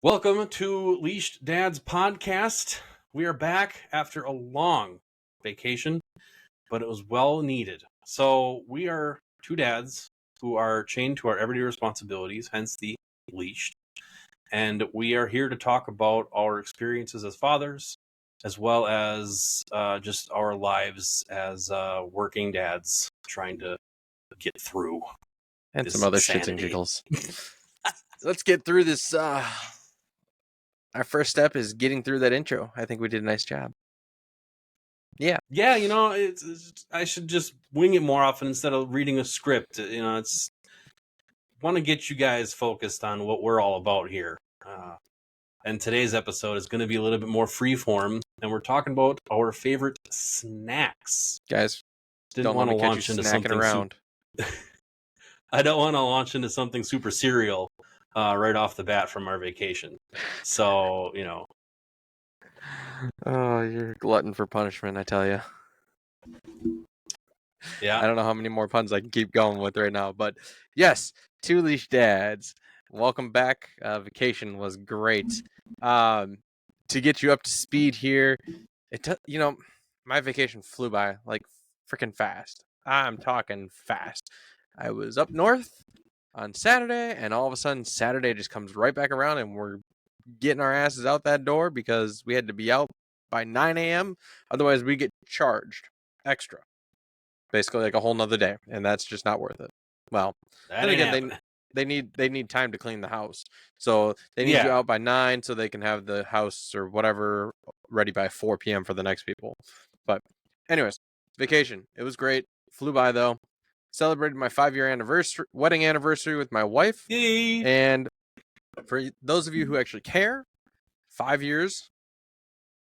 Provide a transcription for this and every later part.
Welcome to Leashed Dads podcast. We are back after a long vacation, but it was well needed. So we are two dads who are chained to our everyday responsibilities, hence the leashed. And we are here to talk about our experiences as fathers, as well as just our lives as working dads trying to get through And this some other shits and insanity. giggles. Let's get through this. Our first step is getting through that intro. I think we did a nice job. Yeah, I should just wing it more often instead of reading a script. It's want to get you guys focused on what we're all about here. And today's episode is going to be a little bit more freeform, and we're talking about our favorite snacks. guys, Didn't want to launch into something around. I don't want to launch into something super serial right off the bat from our vacation. So, Oh, you're a glutton for punishment, I tell you. Yeah. I don't know how many more puns I can keep going with right now, but yes, two Leashed Dads. Welcome back. Vacation was great. To get you up to speed here, my vacation flew by like freaking fast. I'm talking fast. I was up north on Saturday, and all of a sudden Saturday just comes right back around, and we're getting our asses out that door because we had to be out by 9 a.m. Otherwise, we get charged extra. Basically, like a whole nother day, and that's just not worth it. Well, That then ain't again, happening. they need time to clean the house, so they need you out by 9 so they can have the house or whatever ready by 4 p.m. for the next people. But anyways, vacation, it was great. Flew by though. Celebrated my 5-year wedding anniversary with my wife. Yay. And for those of you who actually care, 5 years.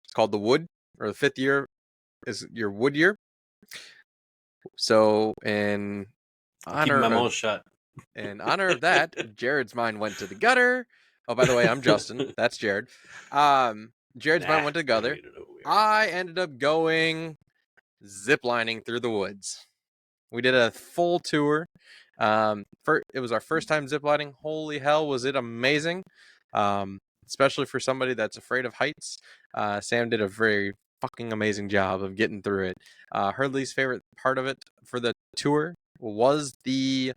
It's called the wood, or the 5th year is your wood year. So in Keep my mouth shut. In honor of that, Jared's mind went to the gutter. Oh, by the way, I'm Justin. That's Jared. Jared's mind went to the gutter. I ended up going ziplining through the woods. We did a full tour. It was our first time ziplining. Holy hell, was it amazing! Especially for somebody that's afraid of heights. Sam did a very fucking amazing job of getting through it. Her least favorite part of it for the tour was the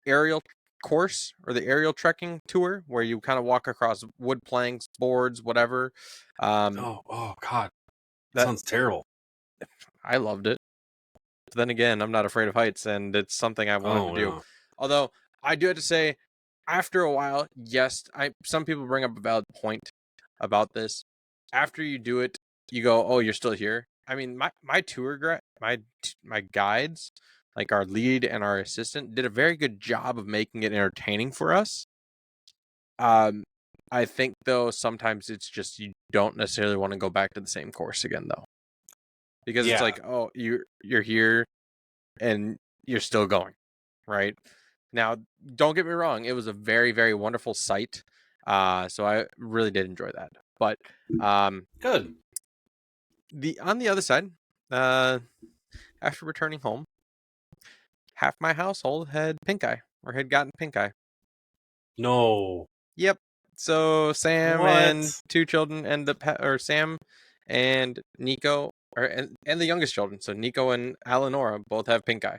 aerial course or the aerial trekking tour where you kind of walk across wood planks, boards, whatever. Oh God, that sounds terrible. I loved it. But then again, I'm not afraid of heights, and it's something I wanted to do. Although I do have to say, after a while, yes, some people bring up a valid point about this. After you do it, you go, "Oh, you're still here." I mean, my tour my guides, like our lead and our assistant, did a very good job of making it entertaining for us. I think though sometimes it's just you don't necessarily want to go back to the same course again though, because it's like, oh, you're here and you're still going, right? Now, don't get me wrong, it was a very, very wonderful sight. So I really did enjoy that. But good. On the other side, after returning home, half my household had pink eye or had gotten pink eye. No. Yep. So Sam and 2 children or Sam and Nico and the youngest children. So Nico and Eleonora both have pink eye.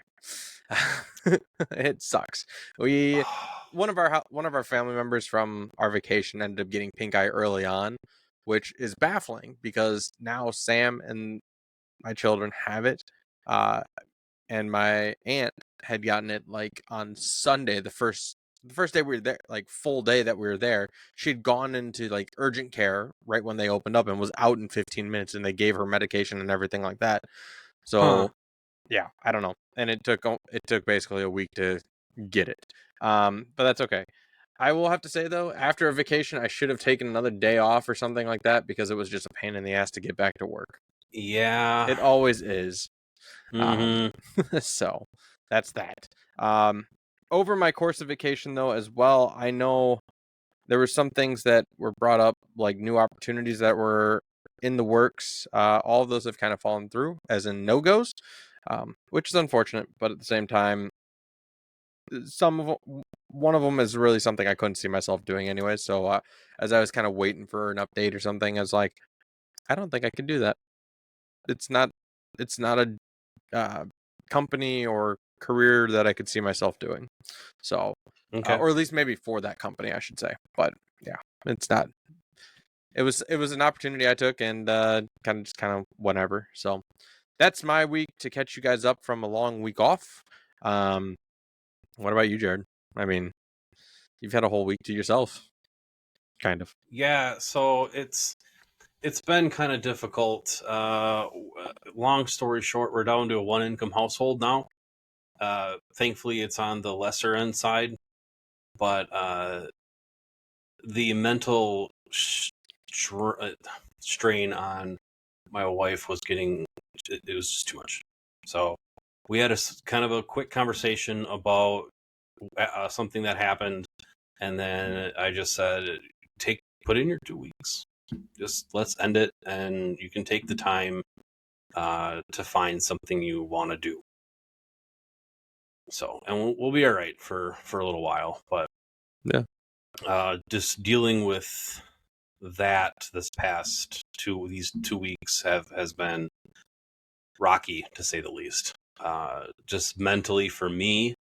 It sucks. One of our family members from our vacation ended up getting pink eye early on, which is baffling because now Sam and my children have it. And my aunt had gotten it like on Sunday, the first day we were there, like full day that we were there. She'd gone into like urgent care right when they opened up and was out in 15 minutes, and they gave her medication and everything like that. So yeah, I don't know. And it took basically a week to get it. But that's okay. I will have to say though, after a vacation, I should have taken another day off or something like that because it was just a pain in the ass to get back to work. Yeah. It always is. Mm-hmm. So that's that. Over my course of vacation though, as well, I know there were some things that were brought up, like new opportunities that were in the works. All of those have kind of fallen through, as in no-goes, which is unfortunate. But at the same time, some of one of them is really something I couldn't see myself doing anyway. So as I was kind of waiting for an update or something, I was like, I don't think I could do that. It's not a company or career that I could see myself doing. So, Okay. or at least maybe for that company, I should say. But yeah, it's not. It was an opportunity I took and kind of whatever. So that's my week to catch you guys up from a long week off. What about you, Jared? I mean, you've had a whole week to yourself, kind of. Yeah, so it's been kind of difficult. Long story short, we're down to a one income household now. Thankfully, it's on the lesser end side, but the mental strain on my wife was getting, it was just too much. So we had a kind of a quick conversation about something that happened, and then I just said, put in your 2 weeks. Just let's end it, and you can take the time to find something you want to do. So, and we'll be all right for a little while, but Yeah, just dealing with that this past these 2 weeks has been rocky, to say the least. Just mentally for me,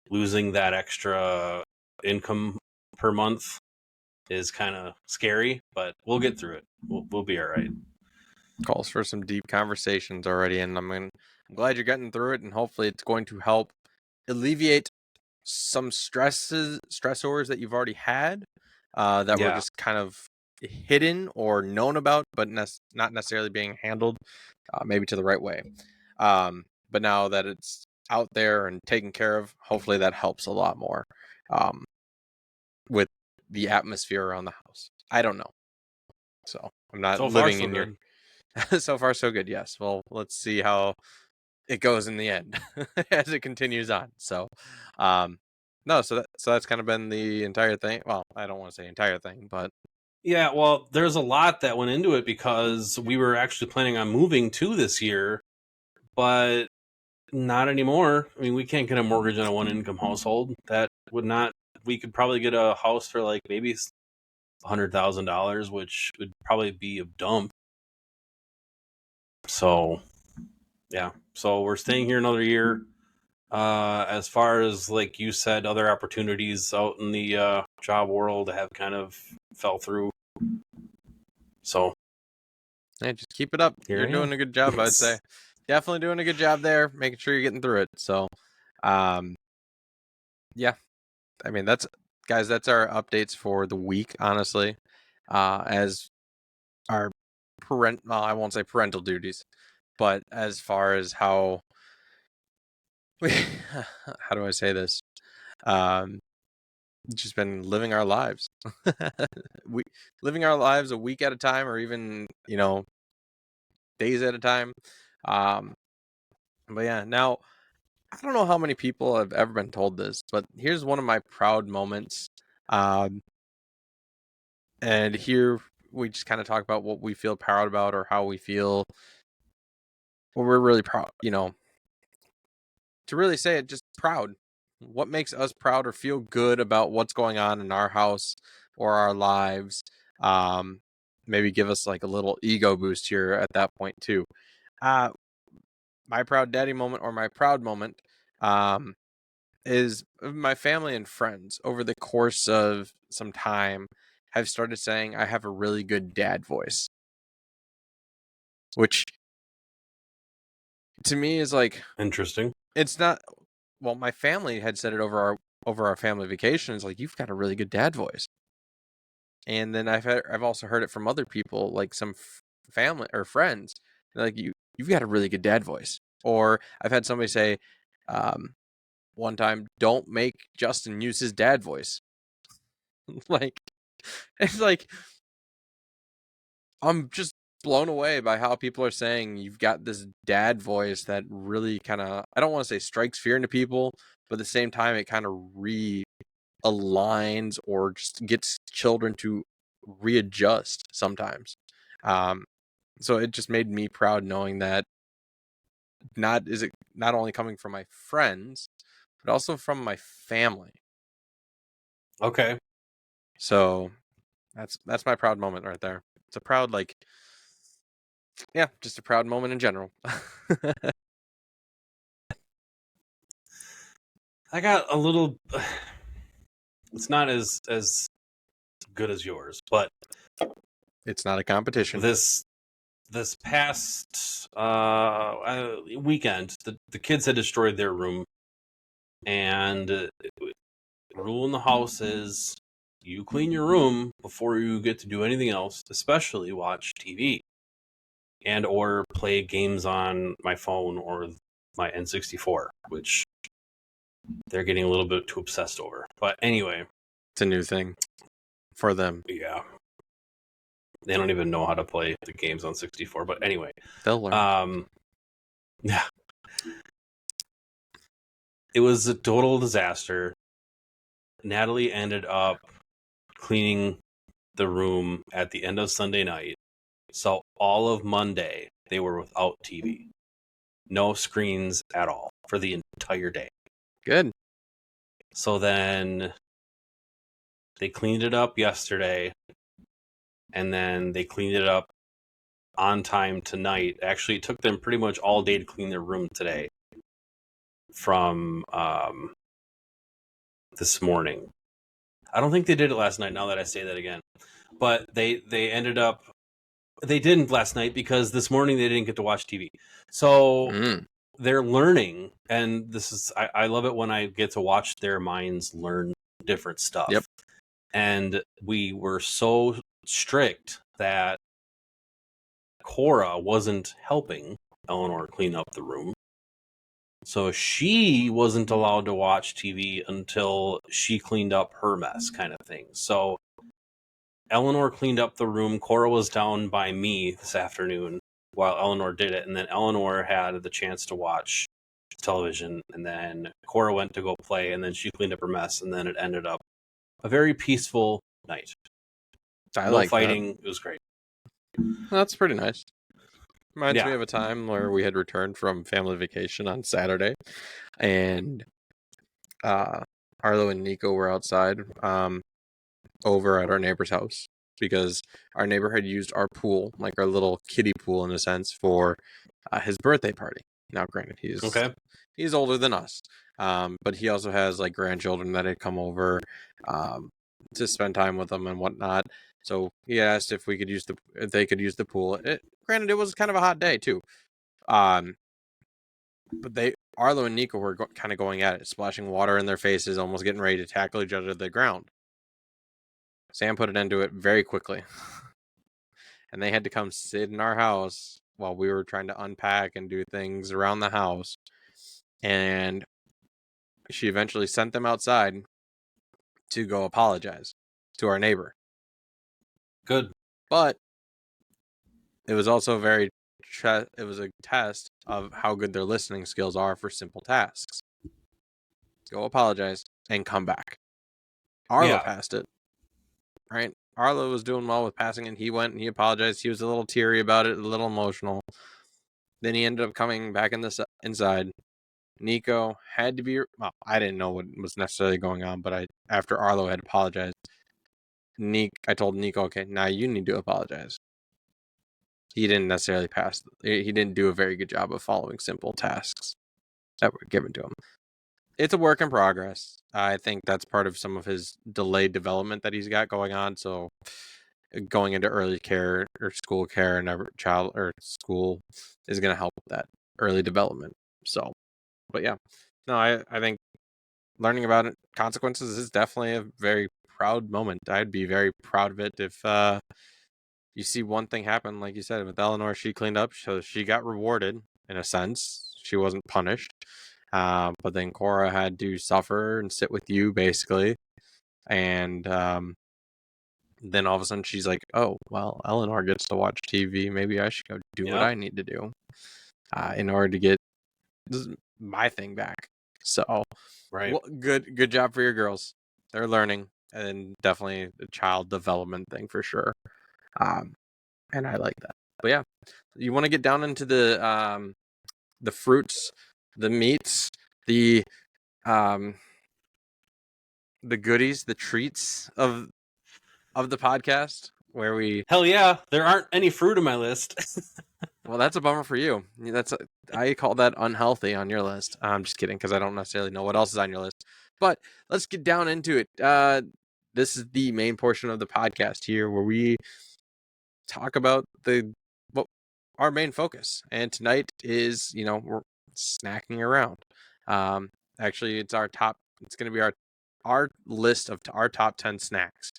losing that extra income per month is kind of scary, but we'll get through it. We'll be all right. calls for some deep conversations already, and I'm glad you're getting through it, and hopefully it's going to help alleviate some stressors that you've already had that were Yeah. just kind of hidden or known about, but not necessarily being handled maybe to the right way. But now that it's out there and taken care of, hopefully that helps a lot more with the atmosphere around the house. I don't know. So I'm not So far, living so in your. good. So far, so good. Yes. Well, let's see how it goes in the end as it continues on. So, no. So that's kind of been the entire thing. Well, I don't want to say entire thing, but Yeah, well, there's a lot that went into it because we were actually planning on moving to this year, but not anymore. I mean, we can't get a mortgage on a one income household. That would not. We could probably get a house for like maybe $100,000, which would probably be a dump. So yeah, so we're staying here another year. As far as like you said, other opportunities out in the job world have kind of fell through. So hey, just keep it up. here You're I am. doing a good job, I'd say. Definitely doing a good job there, making sure you're getting through it. So, um, yeah, I mean that's guys, that's our updates for the week. Honestly, as our well, I won't say parental duties, but as far as how how do I say this? Um, just been living our lives. we living our lives a week at a time, or even days at a time. Um, but yeah, now I don't know how many people have ever been told this, but here's one of my proud moments. Um, and here we just kind of talk about what we feel proud about, or how we feel what we're really proud. To really say it, just proud. What makes us proud or feel good about what's going on in our house or our lives? Um, Maybe give us like a little ego boost here at that point too. Uh, my proud daddy moment or my proud moment um, is my family and friends over the course of some time have started saying I have a really good dad voice, which to me is like Interesting. it's not. Well, my family had said it over our family vacations, like you've got a really good dad voice. And then I've also heard it from other people, like some family or friends, like you've got a really good dad voice. Or I've had somebody say, one time, don't make Justin use his dad voice. Like it's like I'm just blown away by how people are saying you've got this dad voice that really kind of, I don't want to say strikes fear into people, but at the same time it kind of realigns or just gets children to readjust sometimes. Um, so it just made me proud knowing that not only coming from my friends, but also from my family. Okay. So that's my proud moment right there. It's a proud, like, yeah, just a proud moment in general. I got a little. It's not as good as yours, but It's not a competition. this past weekend, the kids had destroyed their room, and the rule in the house is you clean your room before you get to do anything else, especially watch TV and or play games on my phone or my N64, which they're getting a little bit too obsessed over. But anyway, It's a new thing for them. yeah, they don't even know how to play the games on 64. But anyway, They'll learn. Yeah, it was a total disaster. Natalie ended up cleaning the room at the end of Sunday night. So all of Monday, they were without TV. No screens at all for the entire day. Good. So then they cleaned it up yesterday, and then they cleaned it up on time tonight. Actually, it took them pretty much all day to clean their room today from this morning. I don't think they did it last night, now that I say that again. But they ended up, they didn't last night because this morning they didn't get to watch TV. So they're learning, and this is, I love it when I get to watch their minds learn different stuff. Yep. And we were so strict that Cora wasn't helping Eleanor clean up the room. So she wasn't allowed to watch TV until she cleaned up her mess, kind of thing. So Eleanor cleaned up the room. Cora was down by me this afternoon while Eleanor did it. And then Eleanor had the chance to watch television. And then Cora went to go play. And then she cleaned up her mess. And then it ended up a very peaceful night. I No like fighting. It was great. That's pretty nice. Reminds me Yeah. of a time where we had returned from family vacation on Saturday, and Arlo and Nico were outside over at our neighbor's house because our neighbor had used our pool, like our little kiddie pool in a sense, for his birthday party. Now, granted, he's older than us, but he also has like grandchildren that had come over to spend time with them and whatnot. So he asked if they could use the pool. Granted, it was kind of a hot day too. But Arlo and Nico were kind of going at it, splashing water in their faces, almost getting ready to tackle each other to the ground. Sam put an end to it very quickly. And they had to come sit in our house while we were trying to unpack and do things around the house. And she eventually sent them outside to go apologize to our neighbor. Good. But it was also it was a test of how good their listening skills are for simple tasks. Go apologize and come back. Arlo passed it, right? Arlo was doing well with passing, and he went and he apologized. He was a little teary about it, a little emotional. Then he ended up coming back inside. Nico had to be. Well, I didn't know what was necessarily going on, but after Arlo had apologized, I told Nico, okay, now you need to apologize. He didn't necessarily pass. He didn't do a very good job of following simple tasks that were given to him. It's a work in progress. I think that's part of some of his delayed development that he's got going on. So going into early care or school care and child or school is going to help with that early development. So, but yeah, no, I think learning about it, consequences is definitely a very proud moment. I'd be very proud of it if you see one thing happen, like you said, with Eleanor, she cleaned up, so she got rewarded in a sense. She wasn't punished. But then Cora had to suffer and sit with you, basically. And then all of a sudden she's like, oh, well, Eleanor gets to watch TV. Maybe I should go do what I need to do in order to get my thing back. So, Right. well, good job for your girls. They're learning, and definitely a child development thing for sure. And I like that. But yeah, you want to get down into the fruits, the meats, the the goodies, the treats of the podcast, where we. Hell yeah, there aren't any fruit in my list. Well, that's a bummer for you. I call that unhealthy on your list. I'm just kidding, because I don't necessarily know what else is on your list. But let's get down into it. This is the main portion of the podcast here, where we talk about our main focus. And tonight is, we're snacking around. Actually, it's our top. It's going to be our list of our top 10 snacks.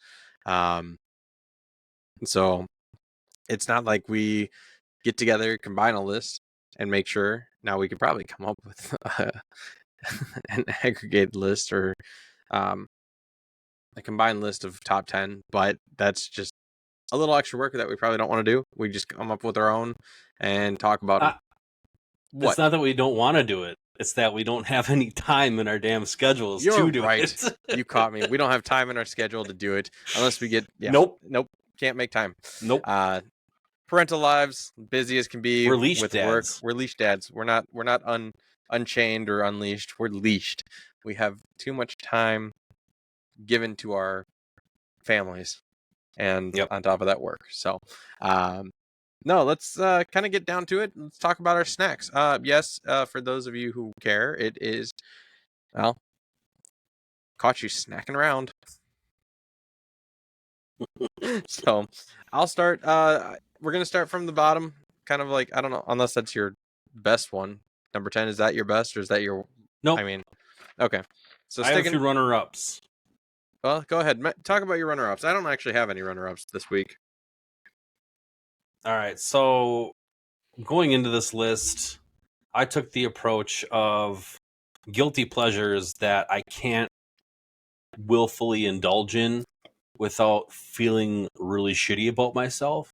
So it's not like we get together, combine a list, and make sure. Now we could probably come up with an aggregate list, or a combined list of top 10, but that's just a little extra work that we probably don't want to do. We just come up with our own and talk about them. It's not that we don't want to do it. It's that we don't have any time in our damn schedules to do it. You caught me. We don't have time in our schedule to do it unless we get. Yeah. Nope. Can't make time. Nope. Parental lives, busy as can be. We're leashed with dads. Work. We're leashed dads. We're not unchained or unleashed. We're leashed. We have too much time given to our families, and on top of that, work. So, no, let's kind of get down to it. Let's talk about our snacks. Yes, for those of you who care, it is, well, caught you snacking around. So I'll start. We're going to start from the bottom, kind of like, I don't know, unless that's your best one. Number 10, is that your best, or is that your... Nope. I mean, okay. So I have a few runner-ups. Well, go ahead. Talk about your runner-ups. I don't actually have any runner-ups this week. All right, so going into this list, I took the approach of guilty pleasures that I can't willfully indulge in without feeling really shitty about myself.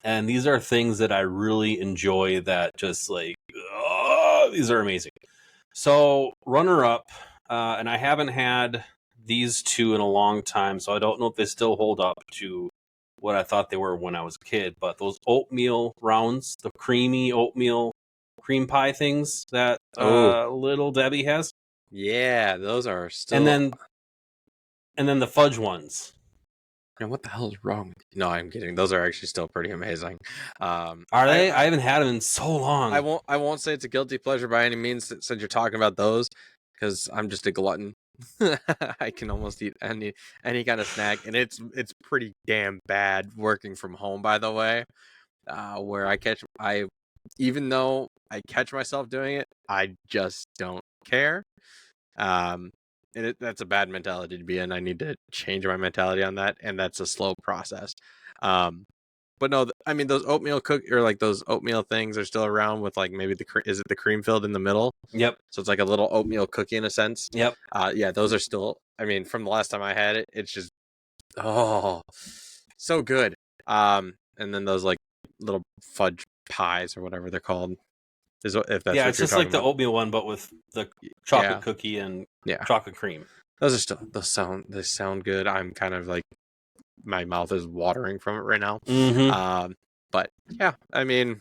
And these are things that I really enjoy that just like, oh, these are amazing. So runner-up, and I haven't had these two in a long time, so I don't know if they still hold up to what I thought they were when I was a kid, but those oatmeal rounds, the creamy oatmeal cream pie things that little Debbie has. Yeah, those are still... And then the fudge ones. And what the hell is wrong with you? No, I'm kidding. Those are actually still pretty amazing. Are they? I haven't had them in so long. I won't say it's a guilty pleasure by any means, since you're talking about those, because I'm just a glutton. I can almost eat any kind of snack, and it's pretty damn bad working from home, by the way. Where even though I catch myself doing it, I just don't care. And that's a bad mentality to be in. I need to change my mentality on that, and that's a slow process. But no, I mean, those oatmeal those oatmeal things are still around with, like, maybe is it the cream filled in the middle? Yep. So it's like a little oatmeal cookie in a sense. Yep. Yeah, those are still, I mean, from the last time I had it, it's just, oh, so good. And then those, like, little fudge pies or whatever they're called. If that's what it's just like about. the oatmeal one, but with the chocolate cookie and chocolate cream. Those sound good. I'm kind of like, my mouth is watering from it right now. Mm-hmm. But yeah, I mean,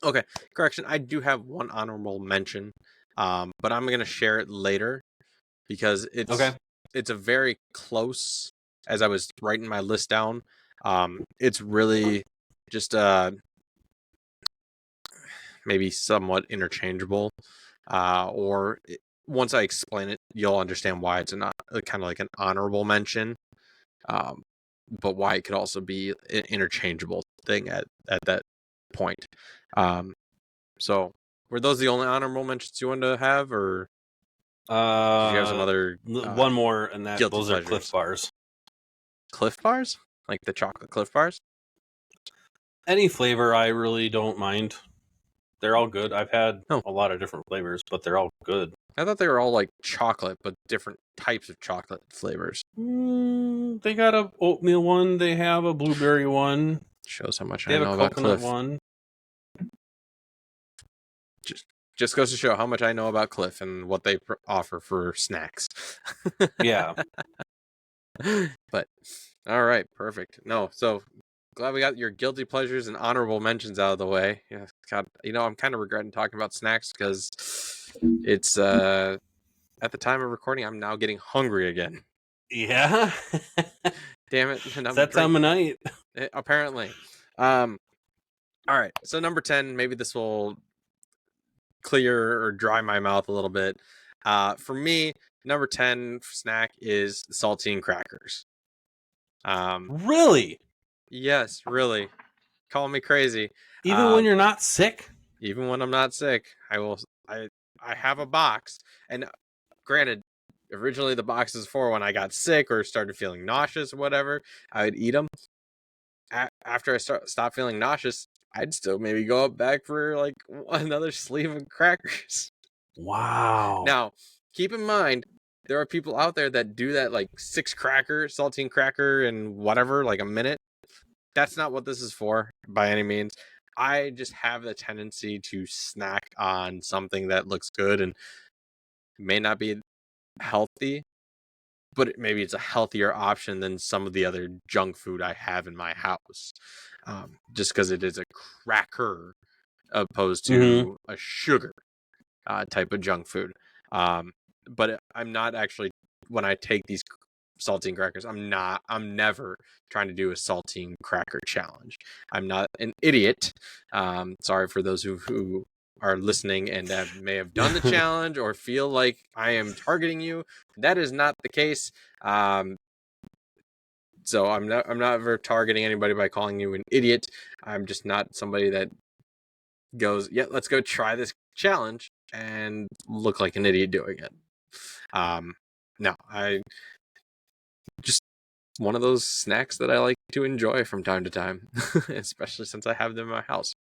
okay. Correction, I do have one honorable mention, but I'm gonna share it later, because it's a very close. As I was writing my list down, it's really just maybe somewhat interchangeable, or once I explain it, you'll understand why it's not kind of like an honorable mention, but why it could also be an interchangeable thing at that point. So were those the only honorable mentions you wanted to have, or did you have some other one more, and that those pleasures? Are Cliff Bars. Cliff Bars, like the chocolate Cliff Bars. Any flavor, I really don't mind. They're all good. I've had a lot of different flavors, but they're all good. I thought they were all like chocolate, but different types of chocolate flavors. They got a oatmeal one. They have a blueberry one. Shows how much I know about Cliff. One. Just goes to show how much I know about Cliff and what they offer for snacks. Yeah. But all right, perfect. No, so glad we got your guilty pleasures and honorable mentions out of the way. Yeah, God, I'm kind of regretting talking about snacks, because it's at the time of recording, I'm now getting hungry again. Yeah. Damn it. And It's I'm that time of night. apparently. All right. So number 10, maybe this will clear or dry my mouth a little bit. For me, number 10 snack is saltine crackers. Really? Yes, really. Call me crazy. Even when you're not sick? Even when I'm not sick, I have a box. And granted, originally the box is for when I got sick or started feeling nauseous or whatever. I would eat them. After I stopped feeling nauseous, I'd still maybe go up back for like another sleeve of crackers. Wow. Now, keep in mind, there are people out there that do that like 6 cracker, saltine cracker, and whatever, like a minute. That's not what this is for by any means. I just have the tendency to snack on something that looks good and may not be healthy, but maybe it's a healthier option than some of the other junk food I have in my house. Just because it is a cracker opposed to a sugar type of junk food. But I'm not actually, when I take these saltine crackers, I'm never trying to do a saltine cracker challenge. I'm not an idiot. Sorry for those who are listening and may have done the challenge or feel like I am targeting you. That is not the case. So I'm never targeting anybody by calling you an idiot. I'm just not somebody that goes, yeah, let's go try this challenge and look like an idiot doing it. No, I just one of those snacks that I like to enjoy from time to time, especially since I have them in my house.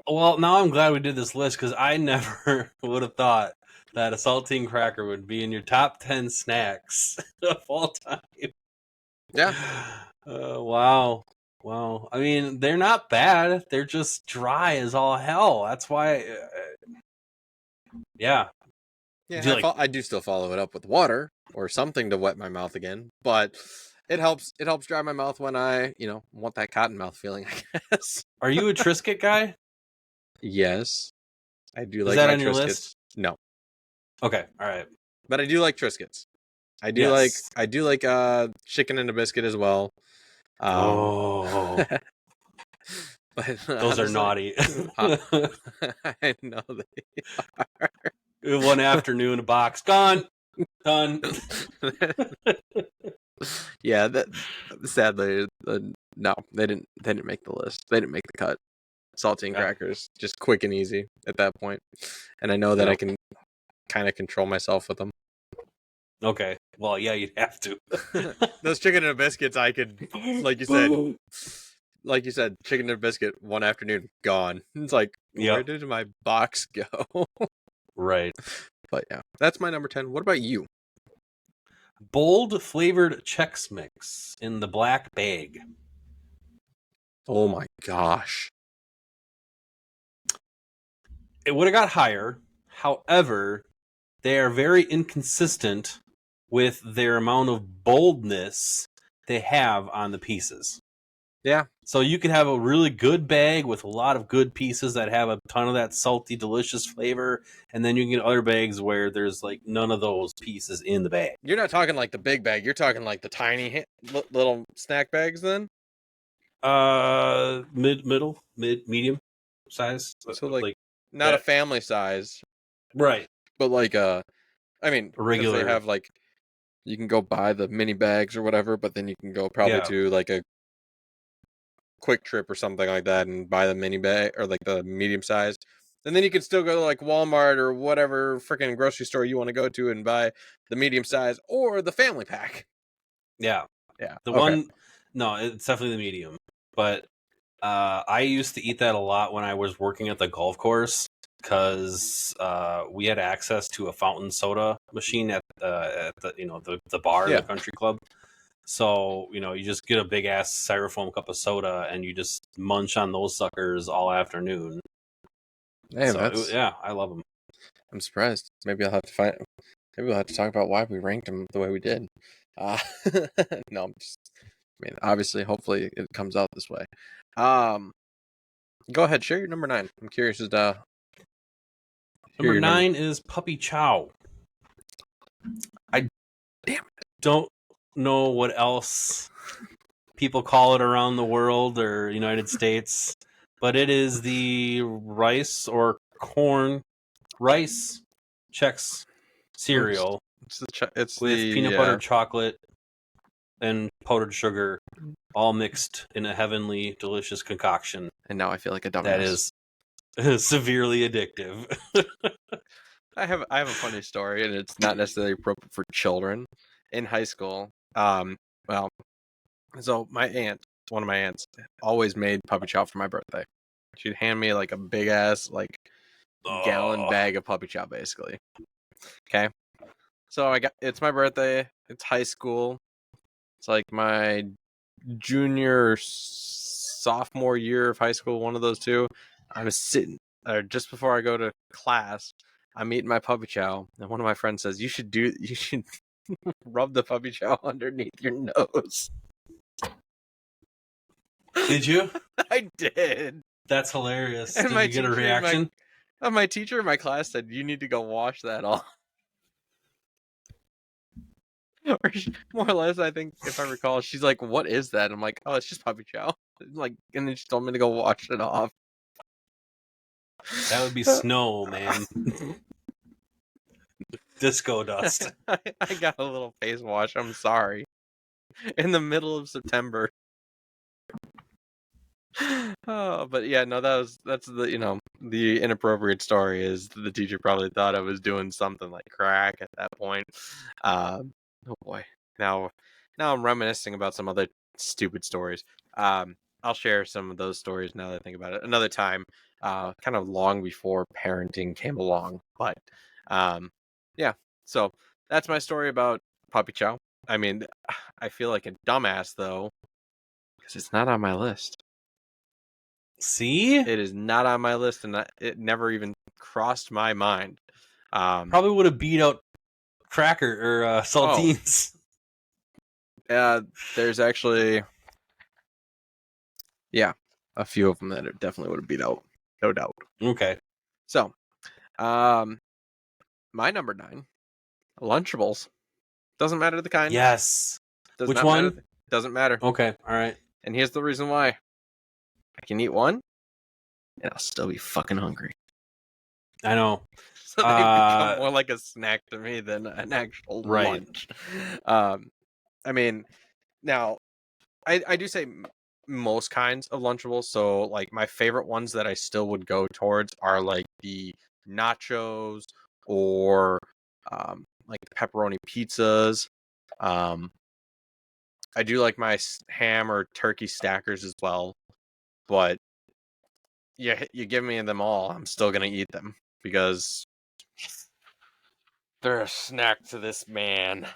Well, now I'm glad we did this list because I never would have thought that a saltine cracker would be in your top 10 snacks of all time. Yeah. Wow. Wow. I mean, they're not bad. They're just dry as all hell. That's why. Yeah. Yeah, I do still follow it up with water or something to wet my mouth again, but it helps dry my mouth when I, want that cotton mouth feeling, I guess. Are you a Triscuit guy? Yes. I do Is like that my on your Triscuits. list? No. Okay. All right. But I do like Triscuits. I do like chicken and a biscuit as well. Oh. But Those honestly, are naughty. I know they are. One afternoon, a box gone. Done. Yeah, that sadly, no, they didn't make the list. They didn't make the cut. Saltine crackers, just quick and easy at that point. And I know that I can kind of control myself with them. Okay. Well, yeah, you'd have to. Those chicken and biscuits, I could, like you said, chicken and biscuit one afternoon gone. It's like, where did my box go? Right. But yeah, that's my number 10. What about you? Bold flavored Chex Mix in the black bag. Oh my gosh. It would have got higher. However, they are very inconsistent with their amount of boldness they have on the pieces. Yeah. So you could have a really good bag with a lot of good pieces that have a ton of that salty, delicious flavor, and then you can get other bags where there's like none of those pieces in the bag. You're not talking like the big bag. You're talking like the tiny little snack bags then? Medium size. So like not a family size. Right. But like I mean, regular. they have like, you can go buy the mini bags or whatever, but then you can go probably to like a Quick Trip or something like that and buy the mini bag or like the medium size. And then you can still go to like Walmart or whatever freaking grocery store you want to go to and buy the medium size or the family pack. Yeah. Yeah. No, it's definitely the medium. But I used to eat that a lot when I was working at the golf course because we had access to a fountain soda machine at the the bar, the country club. So, you just get a big ass styrofoam cup of soda and you just munch on those suckers all afternoon. Hey, I love them. I'm surprised. Maybe we'll have to talk about why we ranked them the way we did. No, obviously, hopefully it comes out this way. Go ahead, share your number 9. I'm curious as to Number 9 is Puppy Chow. Damn it. don't know what else people call it around the world or United States, but it is the rice or corn rice Chex cereal It's with peanut butter, chocolate, and powdered sugar, all mixed in a heavenly, delicious concoction. And now I feel like a dumbass. That is severely addictive. I have a funny story, and it's not necessarily appropriate for children. In high school, well, so one of my aunts, always made puppy chow for my birthday. She'd hand me like a big ass gallon bag of puppy chow, basically. Okay, so it's my birthday. It's high school. It's like my junior, sophomore year of high school, one of those two. I was sitting, or just before I go to class, I'm eating my puppy chow, and one of my friends says, you should rub the puppy chow underneath your nose. Did you? I did. That's hilarious. And did you get a reaction? My teacher in my class said, you need to go wash that off. Or more or less, I think, if I recall, she's like, what is that? I'm like, oh, it's just puppy chow. And then she told me to go wash it off. That would be snow, man. Disco dust. I got a little face wash. I'm sorry. In the middle of September. Oh, but yeah, no, that's the inappropriate story is the teacher probably thought I was doing something like crack at that point. Oh boy. Now I'm reminiscing about some other stupid stories. I'll share some of those stories now that I think about it another time. Kind of long before parenting came along, but yeah. So that's my story about puppy chow. I mean, I feel like a dumbass though, because it's not on my list. See? It is not on my list, and it never even crossed my mind. Probably would have beat out Cracker or Saltines. There's actually, a few of them that it definitely would have beat out, no doubt. Okay. So, my number 9, Lunchables. Doesn't matter the kind. Yes. Does Which not one? Matter. Doesn't matter. Okay. All right. And here's the reason why. I can eat one, and I'll still be fucking hungry. I know. So they become more like a snack to me than an actual lunch. I mean, now, I do say most kinds of Lunchables. So, like, my favorite ones that I still would go towards are, like, the nachos or, like, the pepperoni pizzas. I do like my ham or turkey stackers as well. But you give me them all, I'm still going to eat them because they're a snack to this man.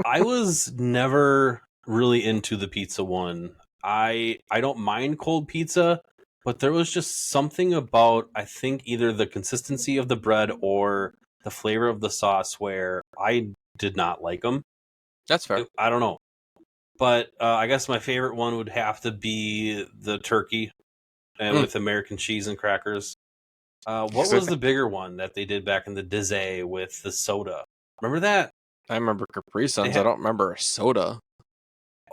I was never really into the pizza one. I don't mind cold pizza, but there was just something about, I think, either the consistency of the bread or the flavor of the sauce where I did not like them. That's fair. I don't know. But I guess my favorite one would have to be the turkey with American cheese and crackers. What was the bigger one that they did back in the Disney with the soda? Remember that? I remember Capri Suns. I don't remember a soda.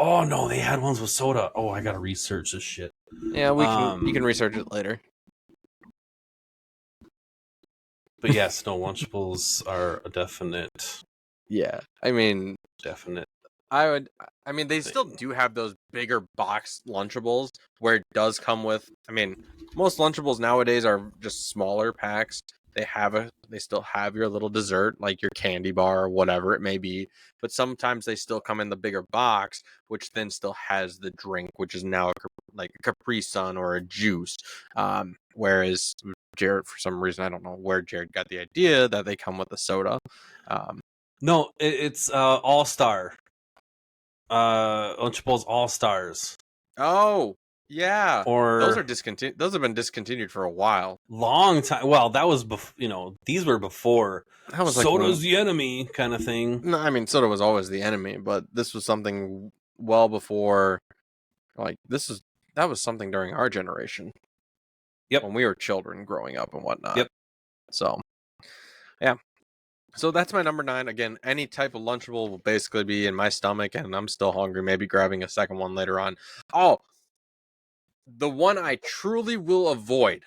Oh no, they had ones with soda. Oh, I gotta research this shit. Yeah, you can research it later. But yes, no, Lunchables are a definite. Yeah, I mean, definite. They still do have those bigger box Lunchables where it does come with. I mean, most Lunchables nowadays are just smaller packs. They still have your little dessert, like your candy bar or whatever it may be. But sometimes they still come in the bigger box, which then still has the drink, which is now like a Capri Sun or a juice. Whereas Jared, for some reason, I don't know where Jared got the idea that they come with a soda. No, it's All Star. Lunchables All Stars. Oh, yeah. Or those are discontinued. Those have been discontinued for a while. Long time. Well, that was these were before. That was soda's the enemy kind of thing. No, I mean soda was always the enemy, but this was something well before. Like that was something during our generation. Yep. When we were children growing up and whatnot. Yep. So, yeah. So that's my number 9. Again, any type of Lunchable will basically be in my stomach, and I'm still hungry. Maybe grabbing a second one later on. Oh, the one I truly will avoid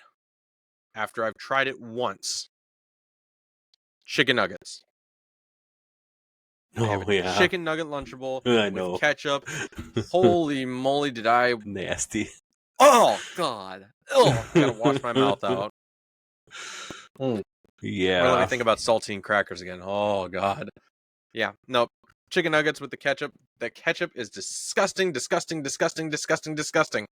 after I've tried it once. Chicken nuggets. I have a chicken nugget Lunchable with ketchup. Holy moly, did I... Nasty. Oh, God. Oh, I gotta wash my mouth out. Yeah. Or let me think about saltine crackers again. Oh, God. Yeah, nope. Chicken nuggets with the ketchup. The ketchup is disgusting, disgusting, disgusting, disgusting, disgusting.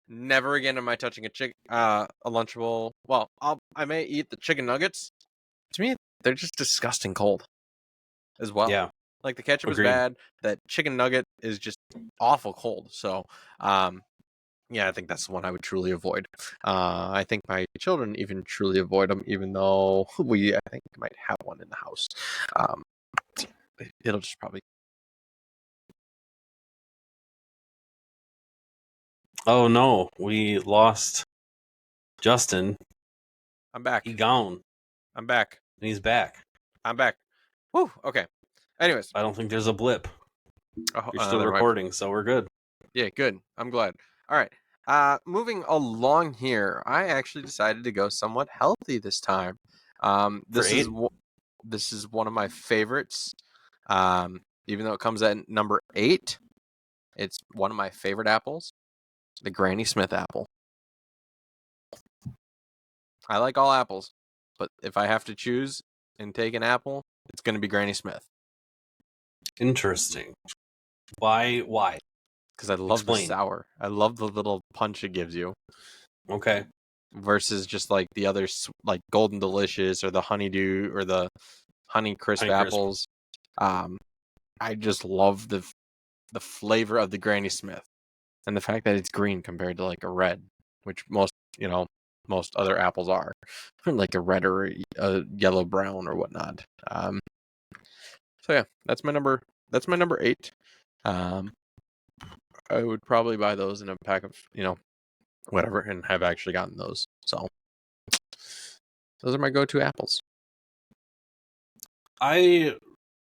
Never again am I touching a Lunchable. Well, I may eat the chicken nuggets. To me, they're just disgusting cold as well. Yeah. Like, the ketchup Agreed. is bad. That chicken nugget is just awful cold. So, yeah, I think that's the one I would truly avoid. I think my children even truly avoid them, even though I think, might have one in the house. It'll just probably... Oh no, we lost Justin. I'm back. He gone. I'm back. And he's back. I'm back. Whew, okay. Anyways. I don't think there's a blip. You're still recording, so we're good. Yeah, good. I'm glad. All right. Moving along here, I actually decided to go somewhat healthy this time. This is one of my favorites. Even though it comes at number 8, it's one of my favorite apples, the Granny Smith apple. I like all apples, but if I have to choose and take an apple, it's going to be Granny Smith. Interesting. Why? Because I love the sour. I love the little punch it gives you. Okay. Versus just like the others, like Golden Delicious or the Honeydew or the Honey Crisp apples. I just love the flavor of the Granny Smith, and the fact that it's green compared to like a red, which most other apples are, like a red or a yellow brown or whatnot. So yeah, that's my number 8. I would probably buy those in a pack of whatever, and have actually gotten those. So those are my go-to apples. I'm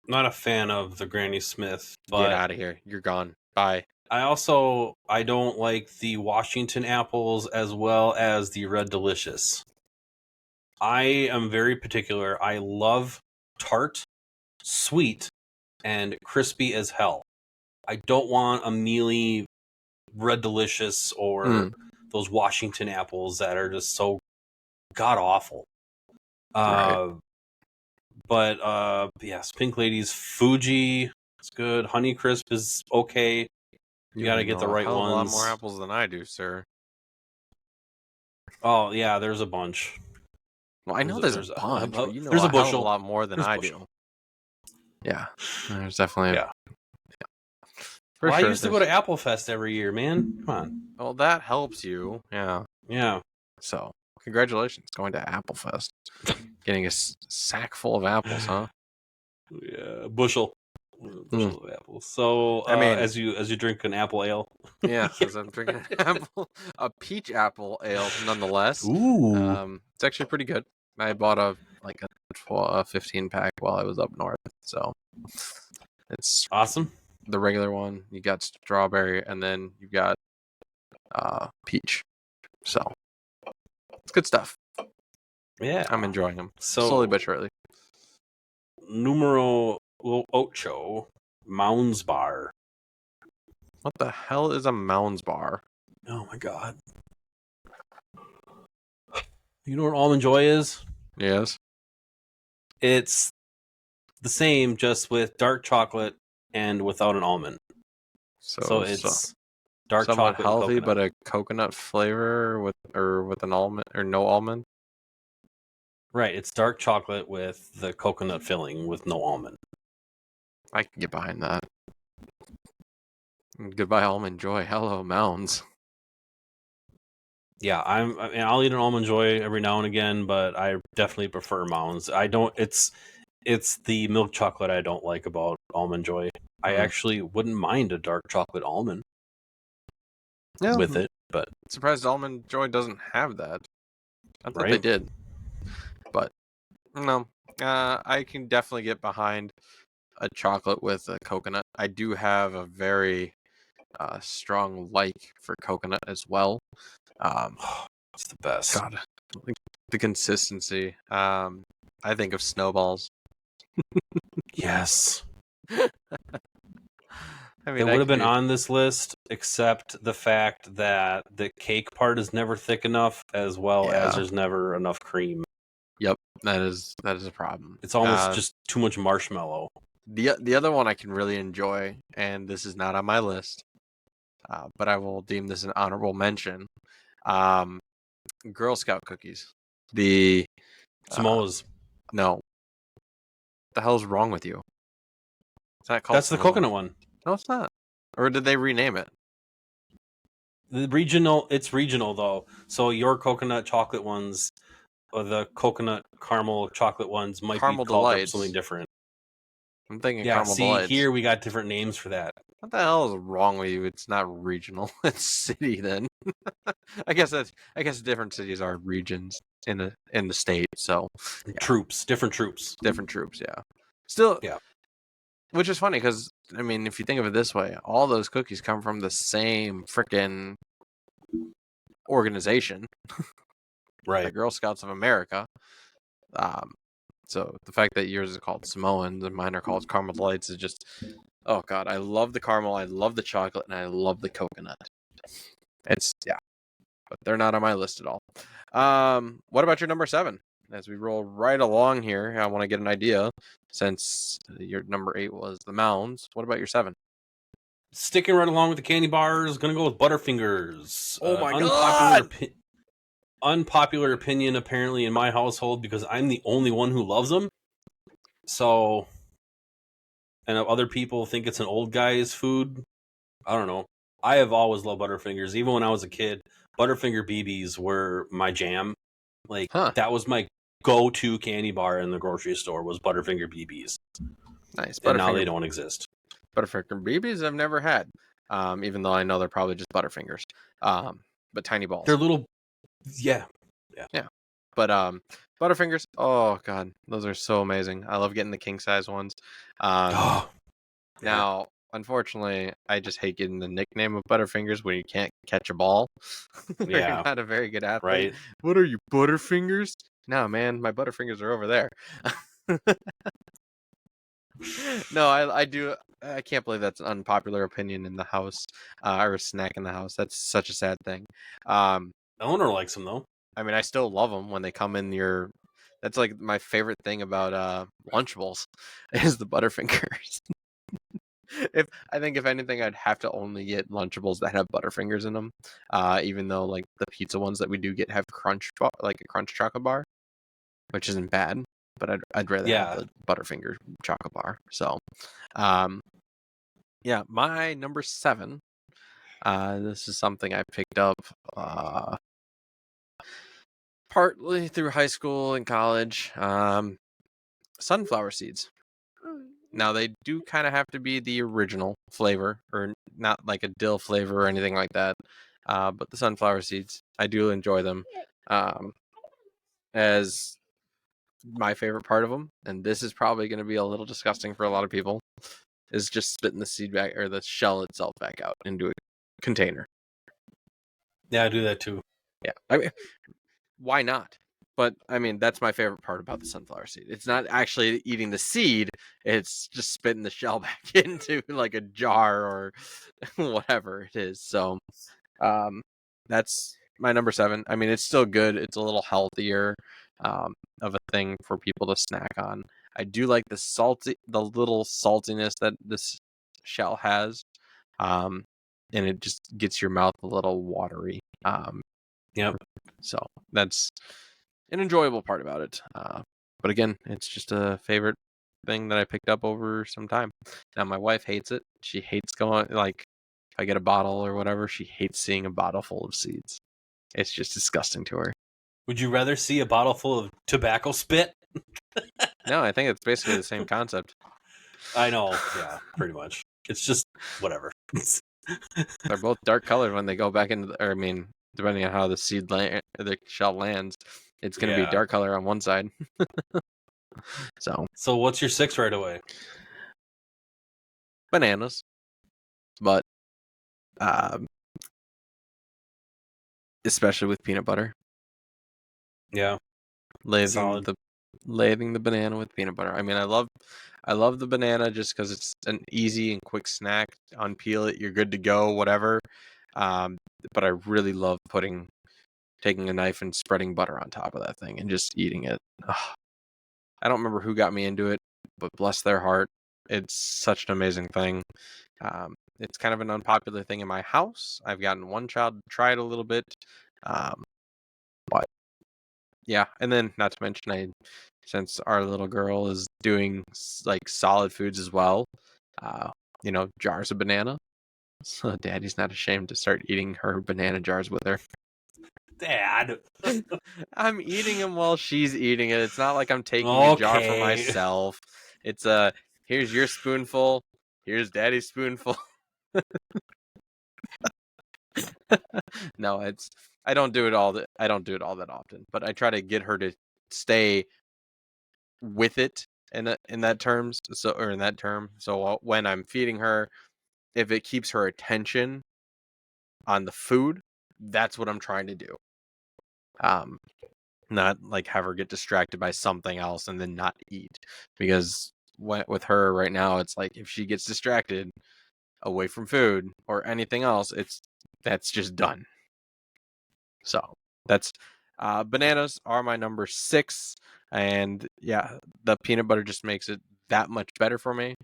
not a fan of the Granny Smith, but get out of here. You're gone. Bye. I don't like the Washington apples as well as the Red Delicious. I am very particular. I love tart, sweet, and crispy as hell. I don't want a mealy Red Delicious or those Washington apples that are just so god awful. Right. But yes, Pink Lady's Fuji is good. Honey Crisp is okay. You got to get the right ones. A lot more apples than I do, sir. Oh yeah, there's a bunch. Well, I know there's a bunch, but there's a bushel. A lot more than I do. Yeah, there's definitely I used to go to Apple Fest every year, man. Come on. Well, that helps you. Yeah. Yeah. So, congratulations going to Apple Fest. Getting a sack full of apples, huh? Yeah, bushel of apples. So, I mean, as you drink an apple ale. Yeah, as I'm drinking a peach apple ale, nonetheless. Ooh. It's actually pretty good. I bought a 15 pack while I was up north, so it's awesome. The regular one, you got strawberry, and then you got peach. So it's good stuff. Yeah, I'm enjoying them slowly but surely. Numero 8, Mounds Bar. What the hell is a Mounds Bar? Oh my god! You know what Almond Joy is? Yes. It's the same, just with dark chocolate and without an almond. So it's dark chocolate, healthy, but a coconut flavor with an almond or no almond. Right, it's dark chocolate with the coconut filling with no almond. I can get behind that. Goodbye, Almond Joy. Hello, Mounds. Yeah, I'll eat an Almond Joy every now and again, but I definitely prefer Mounds. It's the milk chocolate I don't like about Almond Joy. I actually wouldn't mind a dark chocolate almond with it, but surprised Almond Joy doesn't have that. I thought they did, but no, I can definitely get behind a chocolate with a coconut. I do have a very strong like for coconut as well. It's the best. God, the consistency. I think of snowballs. Yes. I They mean, I would have could been do. on this list, except the fact that the cake part is never thick enough, as well as Yeah. there's never enough cream. Yep. That is a problem. It's almost just too much marshmallow. The other one I can really enjoy, and this is not on my list, but I will deem this an honorable mention. Um, Girl Scout cookies. The Samoa's. no, what the hell's wrong with you? It's not called That's the Samoa. coconut one. No, it's not. Or did they rename it? The regional, it's regional though. So your coconut chocolate ones, or the coconut caramel chocolate ones, might be Caramel called Delights. something different. I'm thinking Yeah, Caramel see, Delights. here we got different names for that. What the hell is wrong with you? It's not regional. It's city then. I guess different cities are regions in the state. So yeah. Troops, different troops. Different troops. Yeah. Still. Yeah. Which is funny because I mean, if you think of it this way, all those cookies come from the same freaking organization, Right. the Girl Scouts of America. So the fact that yours is called Samoans and mine are called Caramel Delights is just, oh god, I love the caramel, I love the chocolate, and I love the coconut. It's but they're not on my list at all. What about your number 7? As we roll right along here, I want to get an idea. Since your number 8 was the Mounds, what about your 7? Sticking right along with the candy bars, gonna go with Butterfingers. Oh my god! Unpopular opinion apparently in my household because I'm the only one who loves them. So, and other people think it's an old guy's food. I don't know. I have always loved Butterfingers. Even when I was a kid, Butterfinger BBs were my jam. Like, that was my go-to candy bar in the grocery store was Butterfinger BBs. Nice. And now they don't exist. Butterfinger BBs I've never had. Even though I know they're probably just Butterfingers. But tiny balls. They're little, yeah. But Butterfingers, oh god, those are so amazing. I love getting the king size ones. Now, unfortunately, I just hate getting the nickname of Butterfingers when you can't catch a ball. You're not a very good athlete. Right. What are you, Butterfingers? No, man, my Butterfingers are over there. No, I do. I can't believe that's an unpopular opinion in the house, or a snack in the house. That's such a sad thing. Eleanor likes them though. I mean, I still love them when they come in your. That's like my favorite thing about Lunchables is the Butterfingers. I think if anything, I'd have to only get Lunchables that have Butterfingers in them. Even though like the pizza ones that we do get have like a crunch chocolate bar, which isn't bad, but I'd rather have the Butterfinger chocolate bar. So, yeah, my number 7. This is something I picked up partly through high school and college. Sunflower seeds. Now they do kind of have to be the original flavor, or not like a dill flavor or anything like that. But the sunflower seeds, I do enjoy them as my favorite part of them. And this is probably going to be a little disgusting for a lot of people. Is just spitting the seed back or the shell itself back out into a container. Yeah, I do that too. Yeah, I mean, why not? But I mean, that's my favorite part about the sunflower seed. It's not actually eating the seed; it's just spitting the shell back into like a jar or whatever it is. So, that's my number 7. I mean, it's still good. It's a little healthier of a thing for people to snack on. I do like the little saltiness that this shell has, and it just gets your mouth a little watery. Yep. So that's an enjoyable part about it. But again, it's just a favorite thing that I picked up over some time. Now my wife hates it. She hates going like if I get a bottle or whatever, she hates seeing a bottle full of seeds. It's just disgusting to her. Would you rather see a bottle full of tobacco spit? No, I think it's basically the same concept. I know, yeah, pretty much. It's just whatever. They're both dark colored when they go back into I mean, depending on how the shell lands, it's going to be dark color on one side. So what's your 6 right away? bananas, but especially with peanut butter. Yeah, Lathing solid. the banana with peanut butter. I mean, I love the banana just because it's an easy and quick snack. Unpeel it, you're good to go, whatever. But I really love taking a knife and spreading butter on top of that thing and just eating it. Ugh. I don't remember who got me into it, but bless their heart, it's such an amazing thing. It's kind of an unpopular thing in my house. I've gotten one child to try it a little bit, but yeah. And then, not to mention, since our little girl is doing like solid foods as well, jars of banana. So Daddy's not ashamed to start eating her banana jars with her. Dad. I'm eating them while she's eating it. It's not like I'm taking a jar for Okay. myself. It's here's your spoonful, here's Daddy's spoonful. No, I don't do it all that often, but I try to get her to stay with it in that term. So when I'm feeding her, if it keeps her attention on the food, that's what I'm trying to do. Not like have her get distracted by something else and then not eat, because with her right now, it's like if she gets distracted away from food or anything else, that's just done. So that's bananas are my number 6, and yeah, the peanut butter just makes it that much better for me.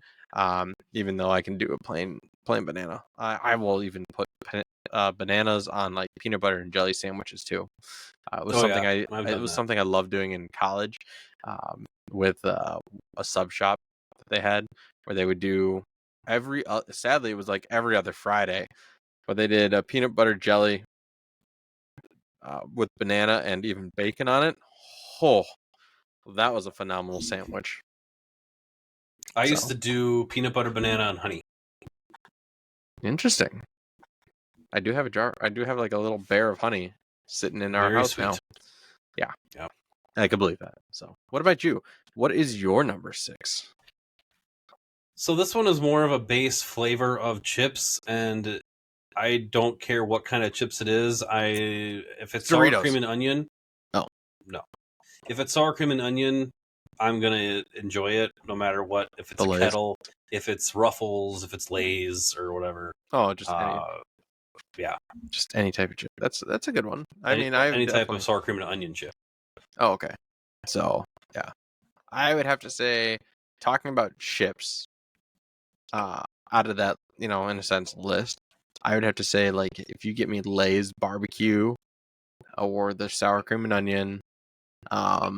Even though I can do a plain banana, I will even put bananas on like peanut butter and jelly sandwiches too. It was something I've done that. something I loved doing in college, with a sub shop that they had, where they would do sadly it was like every other Friday, but they did a peanut butter jelly with banana and even bacon on it. Oh, that was a phenomenal sandwich. I used to do peanut butter, banana, and honey. Interesting. I do have a jar. I do have like a little bear of honey sitting in our house now. Yeah. I can believe that. So, what about you? What is your number 6? So this one is more of a base flavor of chips, and I don't care what kind of chips it is. If it's sour Doritos. cream and onion, Oh no. If it's sour cream and onion, I'm gonna enjoy it no matter what. If it's The a Lay's. kettle, if it's Ruffles, if it's Lay's or whatever. Oh, just any. Yeah. Just any type of chip. That's a good one. I mean, any type of sour cream and onion chip. Oh, okay. So yeah, I would have to say, talking about chips, out of that, in a sense, list, I would have to say, like, if you get me Lay's barbecue or the sour cream and onion, I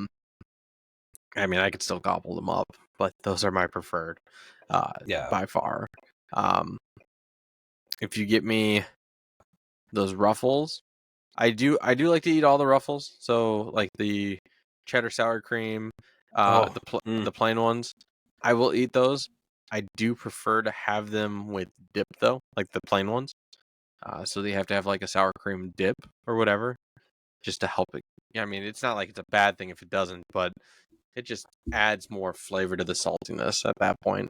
mean, I could still gobble them up, but those are my preferred, by far. If you get me those Ruffles, I do like to eat all the Ruffles. So like the cheddar sour cream, the plain ones, I will eat those. I do prefer to have them with dip though, like the plain ones. So they have to have like a sour cream dip or whatever, just to help it. Yeah, I mean, it's not like it's a bad thing if it doesn't, but it just adds more flavor to the saltiness at that point,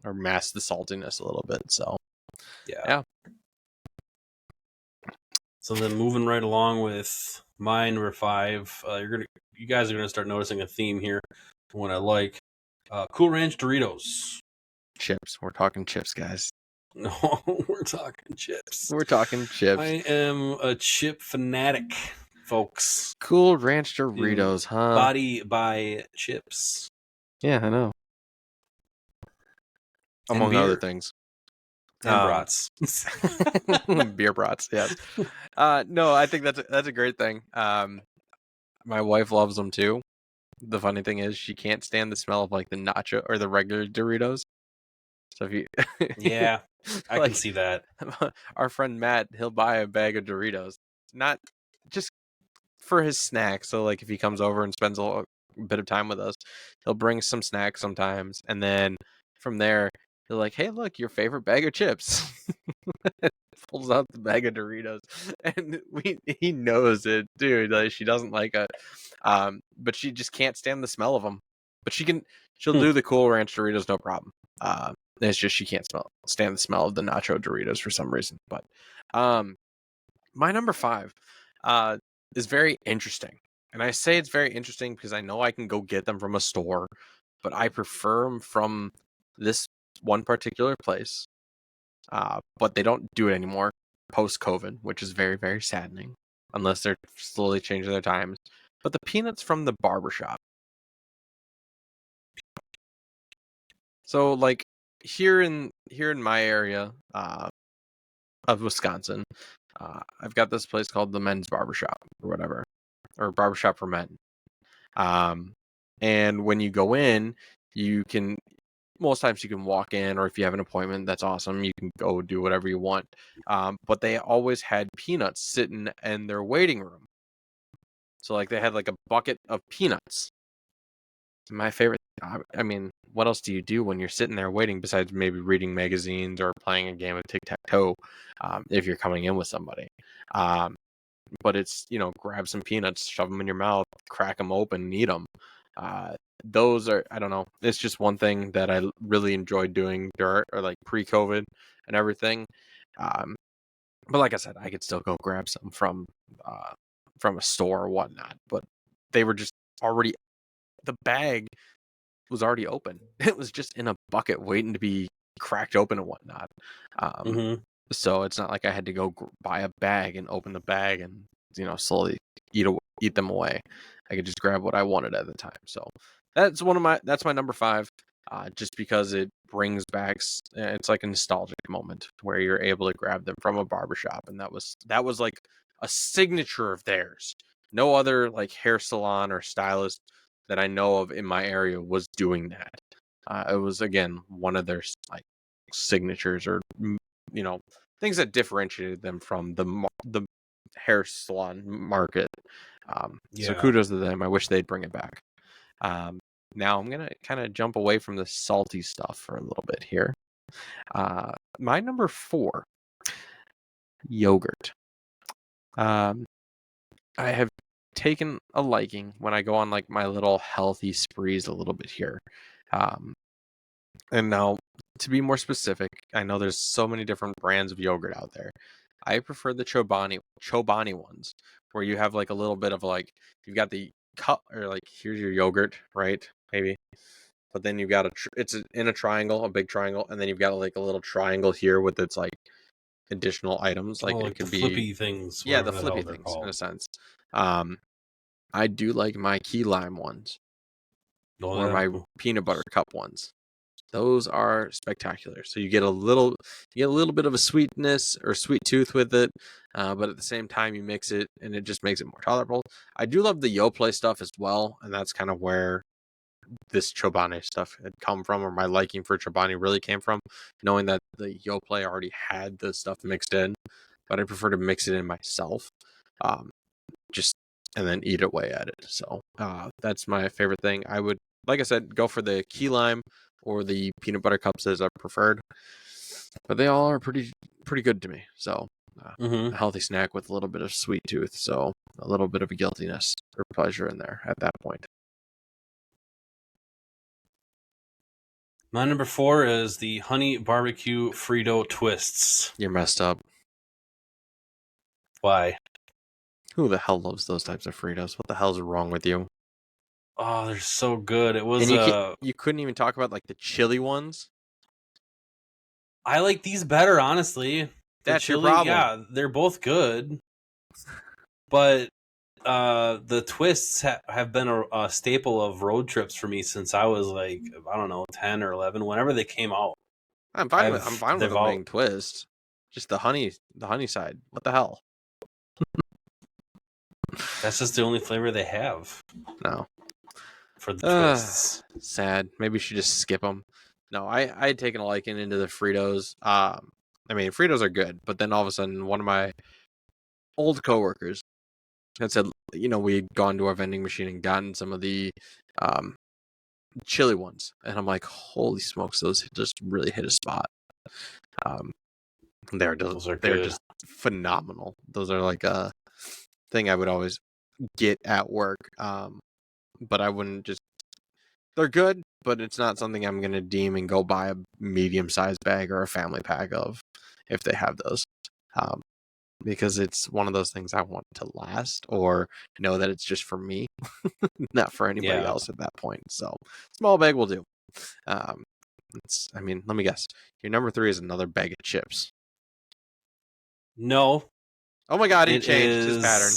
or masks the saltiness a little bit. So yeah. So then moving right along with my number 5, you guys are gonna start noticing a theme here. What I like, Cool Ranch Doritos. Chips. We're talking chips, guys. No, we're talking chips. We're talking chips. I am a chip fanatic, folks. Cool Ranch Doritos, huh? Body by chips. Yeah, I know. Among other things. And brats. Beer brats, yes. No, I think that's a great thing. My wife loves them too. The funny thing is she can't stand the smell of like the nacho or the regular Doritos. So if you yeah, I can see that. Our friend Matt, he'll buy a bag of Doritos, not just for his snack. So like if he comes over and spends a bit of time with us, he'll bring some snacks sometimes, and then from there he'll like, hey, look, your favorite bag of chips. Pulls out the bag of Doritos, and he knows it, dude. Like, she doesn't like it, but she just can't stand the smell of them. but she'll do the Cool Ranch Doritos no problem. It's just she can't stand the smell of the nacho Doritos for some reason. But my number 5 is very interesting. And I say it's very interesting because I know I can go get them from a store, but I prefer them from this one particular place. But they don't do it anymore post-COVID, which is very, very saddening, unless they're slowly changing their times. But the peanuts from the barbershop. So, like, here in my area of Wisconsin, I've got this place called the Men's Barbershop or whatever, or Barbershop for Men. And when you go in, most times you can walk in, or if you have an appointment, that's awesome. You can go do whatever you want. But they always had peanuts sitting in their waiting room. So like they had like a bucket of peanuts. My favorite, I mean, what else do you do when you're sitting there waiting besides maybe reading magazines or playing a game of tic-tac-toe if you're coming in with somebody? But it's, grab some peanuts, shove them in your mouth, crack them open, and eat them. Those are, I don't know, it's just one thing that I really enjoyed doing like pre-COVID and everything. But like I said, I could still go grab some from a store or whatnot, but they were just already, the bag was already open. It was just in a bucket waiting to be cracked open and whatnot. So it's not like I had to go buy a bag and open the bag and, slowly eat them away. I could just grab what I wanted at the time. So that's my number 5, just because it brings back, it's like a nostalgic moment where you're able to grab them from a barbershop. And that was like a signature of theirs. No other like hair salon or stylist that I know of in my area was doing that. It was, again, one of their like signatures, or things that differentiated them from the hair salon market. So kudos to them. I wish they'd bring it back. Now I'm gonna kind of jump away from the salty stuff for a little bit here. My number 4, yogurt. I have taken a liking when I go on like my little healthy sprees a little bit here. And now, to be more specific, I know there's so many different brands of yogurt out there. I prefer the Chobani ones, where you have like a little bit of like, you've got the cup, or like, here's your yogurt, right? Maybe. But then you've got it's in a triangle, a big triangle, and then you've got like a little triangle here with its like additional items. Like it could be flippy things. Yeah, the flippy things in a sense. I do like my key lime ones, or my peanut butter cup ones. Those are spectacular. So you get a little bit of a sweetness or sweet tooth with it, but at the same time you mix it and it just makes it more tolerable. I do love the Yoplait stuff as well, and that's kind of where this Chobani stuff had come from, or my liking for Chobani really came from, knowing that the Yoplait already had the stuff mixed in, but I prefer to mix it in myself, and then eat away at it. So that's my favorite thing. I would, like I said, go for the key lime or the peanut butter cups as I preferred, but they all are pretty good to me. So a healthy snack with a little bit of sweet tooth, so a little bit of a guiltiness or pleasure in there at that point. My number 4 is the honey barbecue Frito twists. You're messed up. Why? Who the hell loves those types of Fritos? What the hell's wrong with you? Oh, they're so good. It was, and you couldn't even talk about like the chili ones. I like these better, honestly. That's your problem. Yeah, they're both good, but the twists have been a staple of road trips for me since I was like, I don't know, 10 or 11, whenever they came out. I'm fine with them being twist. Just the honey side. What the hell? That's just the only flavor they have. No. For the twists. Sad. Maybe we should just skip them. No, I had taken a liking into the Fritos. I mean, Fritos are good, but then all of a sudden, one of my old coworkers had said, we'd gone to our vending machine and gotten some of the chili ones, and I'm like, holy smokes, those just really hit a spot. They're just phenomenal. Those are like a thing I would always get at work, but I wouldn't just. They're good, but it's not something I'm going to deem and go buy a medium-sized bag or a family pack of if they have those. Because it's one of those things I want to last or know that it's just for me, not for anybody else at that point. So small bag will do. Let me guess. Your number 3 is another bag of chips. No. Oh my God, he changed his pattern.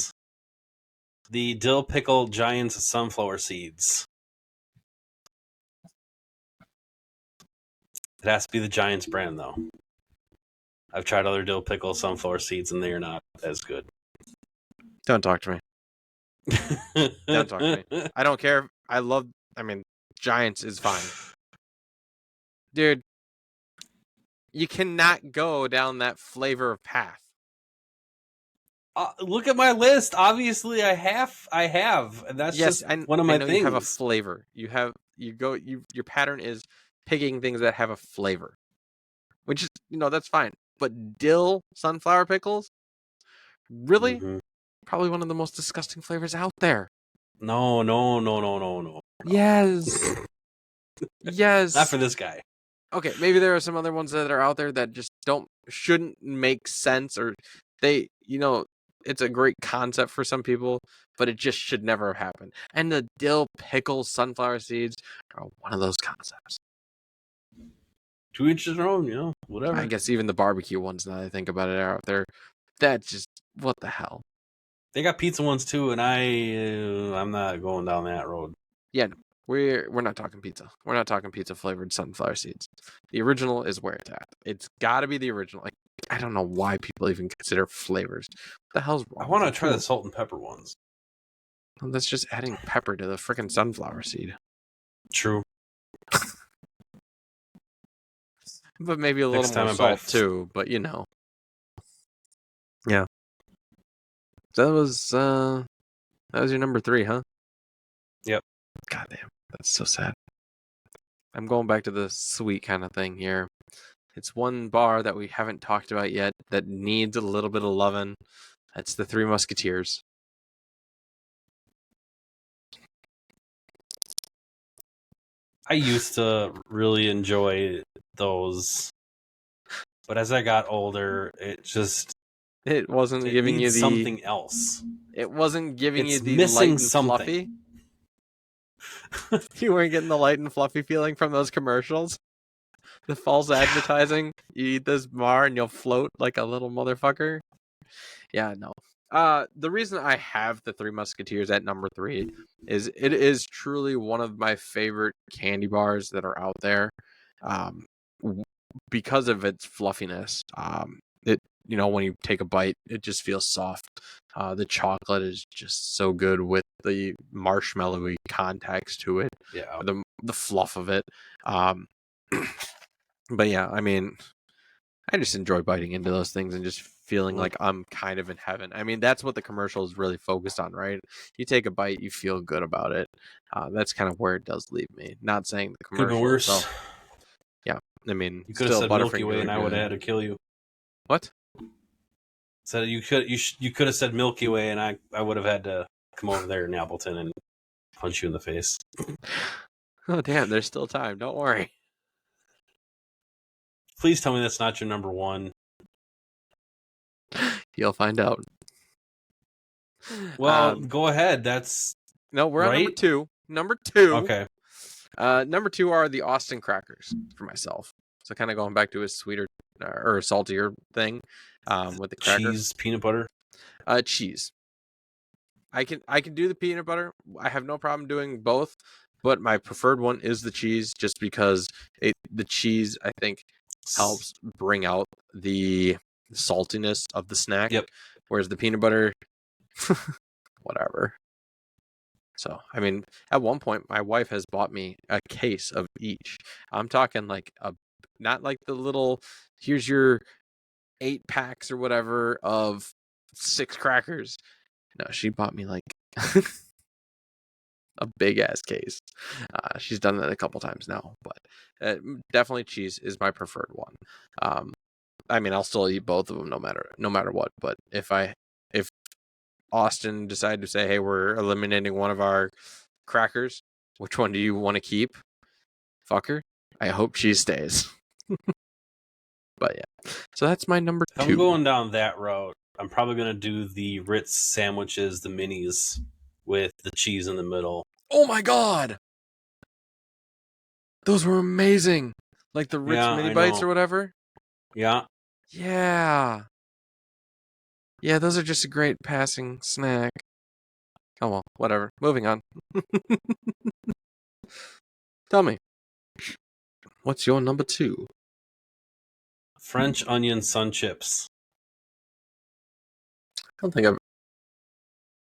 The dill pickle Giants sunflower seeds. It has to be the Giants brand, though. I've tried other dill pickle sunflower seeds, and they are not as good. Don't talk to me. Don't talk to me. I don't care. Giants is fine. Dude, you cannot go down that flavor path. Look at my list. Obviously, I have, and that's just one of my things. You have a flavor. Your pattern is picking things that have a flavor, which is, that's fine. But dill sunflower pickles, really, probably one of the most disgusting flavors out there. No. Yes. Yes. Not for this guy. Okay, maybe there are some other ones that are out there that just shouldn't make sense, or they, it's a great concept for some people, but it just should never have happened. And the dill pickle sunflower seeds are one of those concepts. To each their own, whatever. I guess even the barbecue ones, now that I think about it, are out there. That's just, what the hell? They got pizza ones too, and I'm not going down that road. Yeah, no, we're not talking pizza. We're not talking pizza flavored sunflower seeds. The original is where it's at. It's got to be the original. Like, I don't know why people even consider flavors. What the hell's wrong? I want to try the salt and pepper ones. Well, that's just adding pepper to the freaking sunflower seed. True. But maybe a little more salt too, but Yeah. That was your number 3, huh? Yep. God damn, that's so sad. I'm going back to the sweet kind of thing here. It's one bar that we haven't talked about yet that needs a little bit of loving. That's the Three Musketeers. I used to really enjoy those, but as I got older, it wasn't giving you something else. It wasn't giving you the light and fluffy. You weren't getting the light and fluffy feeling from those commercials. The false advertising. You eat this bar and you'll float like a little motherfucker. Yeah, no. The reason I have the Three Musketeers at number 3 is it is truly one of my favorite candy bars that are out there. Because of its fluffiness. When you take a bite, it just feels soft. The chocolate is just so good with the marshmallowy context to it. Yeah. The fluff of it. But yeah, I just enjoy biting into those things and just feeling like I'm kind of in heaven. That's what the commercial is really focused on, right? You take a bite, you feel good about it. That's kind of where it does leave me. Not saying the commercial. Could have been worse. So, yeah, you could have said Milky Way, and I would have had to kill you. What? So you could have said Milky Way, and I would have had to come over there in Appleton and punch you in the face. Oh damn! There's still time. Don't worry. Please tell me that's not your number 1. You'll find out. Well, go ahead. No, we're right? on number 2. Number 2. Okay. Number 2 are the Austin crackers for myself. So kind of going back to a sweeter or a saltier thing with the cracker. Cheese, peanut butter. Cheese. I can do the peanut butter. I have no problem doing both, but my preferred one is the cheese, just because the cheese, I think, helps bring out the saltiness of the snack. Yep. Whereas the peanut butter, whatever. So, at one point, my wife has bought me a case of each. I'm talking like not like the little, here's your 8 packs or whatever of 6 crackers. No, she bought me like a big ass case. She's done that a couple times now, but definitely cheese is my preferred one. I'll still eat both of them no matter what. But if Austin decided to say, hey, we're eliminating one of our crackers, Which one do you want to keep? Fucker. I hope she stays. But yeah. So that's my number If 2. I'm going down that route, I'm probably going to do the Ritz sandwiches, the minis, with the cheese in the middle. Oh my god! Those were amazing! Like the Ritz Yeah, mini I bites know. or whatever? Yeah. Yeah. Yeah, those are just a great passing snack. Oh well, whatever. Moving on. Tell me, what's your number 2? French onion sun chips. I don't think I've...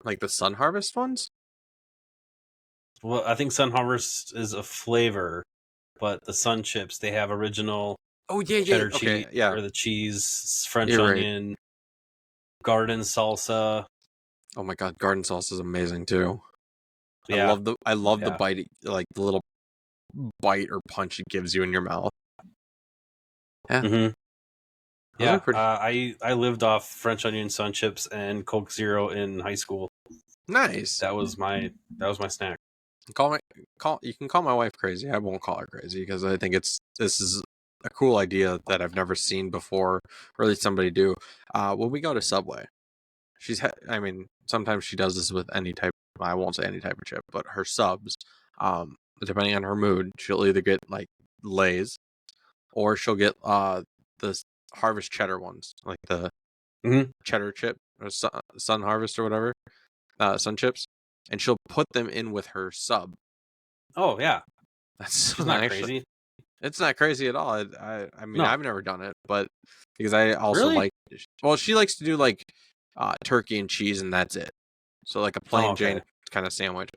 Like the Sun Harvest ones? Well, I think Sun Harvest is a flavor, but the sun chips, they have original Oh, yeah. cheddar cheese, Okay, yeah. or the cheese, French You're right. onion, garden salsa. Oh my god, garden sauce is amazing too. Yeah. I love the Yeah. bite, like the little bite or punch it gives you in your mouth. Yeah, Mm-hmm. those are Yeah. pretty I lived off French onion sun chips and Coke Zero in high school. nice. That was my snack. You can call my wife crazy. I won't call her crazy because I think this is a cool idea that I've never seen before, or at least somebody do. When we go to Subway, I mean, sometimes she does this with any type. I won't say any type of chip, but her subs. Depending on her mood, she'll either get like Lay's, or she'll get the Harvest Cheddar ones, like the Mm-hmm. cheddar chip or Sun Harvest or whatever, Sun chips, and she'll put them in with her sub. Oh yeah, That's she's not actually, crazy. it's not crazy at all. I mean, No, I've never done it, but because I also really. like, well, she likes to do like turkey and cheese, and that's it. So like a Oh, plain okay. Jane kind of sandwich.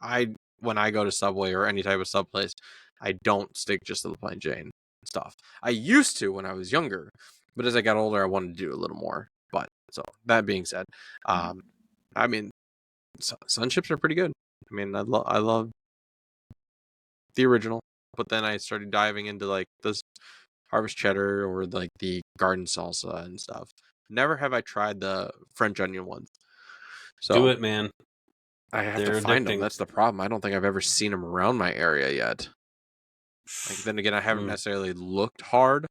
When I go to Subway or any type of sub place, I don't stick just to the plain Jane stuff. I used to when I was younger, but as I got older, I wanted to do a little more. But so that being said, I mean, sun chips are pretty good. I mean, I love the original, but then I started diving into like this Harvest Cheddar or like the garden salsa and stuff. Never have I tried the French onion ones. Do So it, man. I have to They're find them. addicting. That's the problem. I don't think I've ever seen them around my area yet. Like then again, I haven't necessarily looked hard,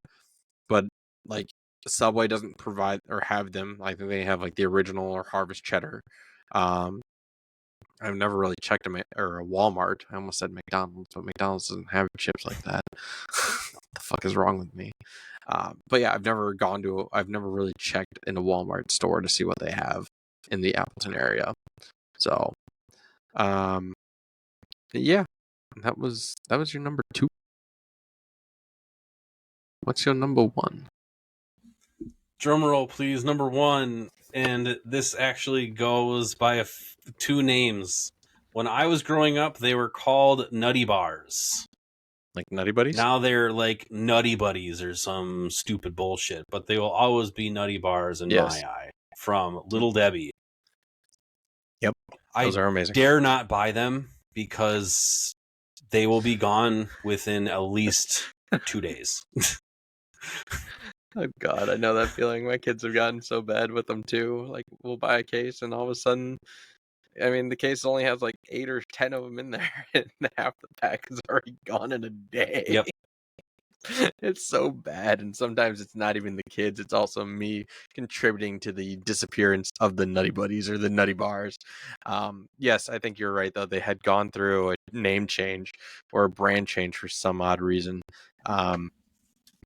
but like Subway doesn't provide or have them. I think they have like the original or Harvest Cheddar. Um, I've never really checked them or a Walmart. I almost said McDonald's, but McDonald's doesn't have chips like that. What the fuck is wrong with me? But yeah, I've never really checked in a Walmart store to see what they have in the Appleton area. So, um, yeah, that was your number 2. What's your number 1? Drum roll, please. Number 1, and this actually goes by 2 names. When I was growing up, they were called Nutty Bars. Like Nutty Buddies? Now they're like Nutty Buddies or some stupid bullshit, but they will always be Nutty Bars in Yes. my eye. From Little Debbie. Yep. Those I are amazing. dare not buy them because they will be gone within at least 2 days. Oh god, I know that feeling. My kids have gotten so bad with them too. Like we'll buy a case and all of a sudden, I mean, the case only has like 8 or 10 of them in there, and half the pack is already gone in a day. Yep. It's so bad, and sometimes it's not even the kids, it's also me contributing to the disappearance of the Nutty Buddies or the Nutty Bars. Yes, I think you're right, though. They had gone through a name change or a brand change for some odd reason. I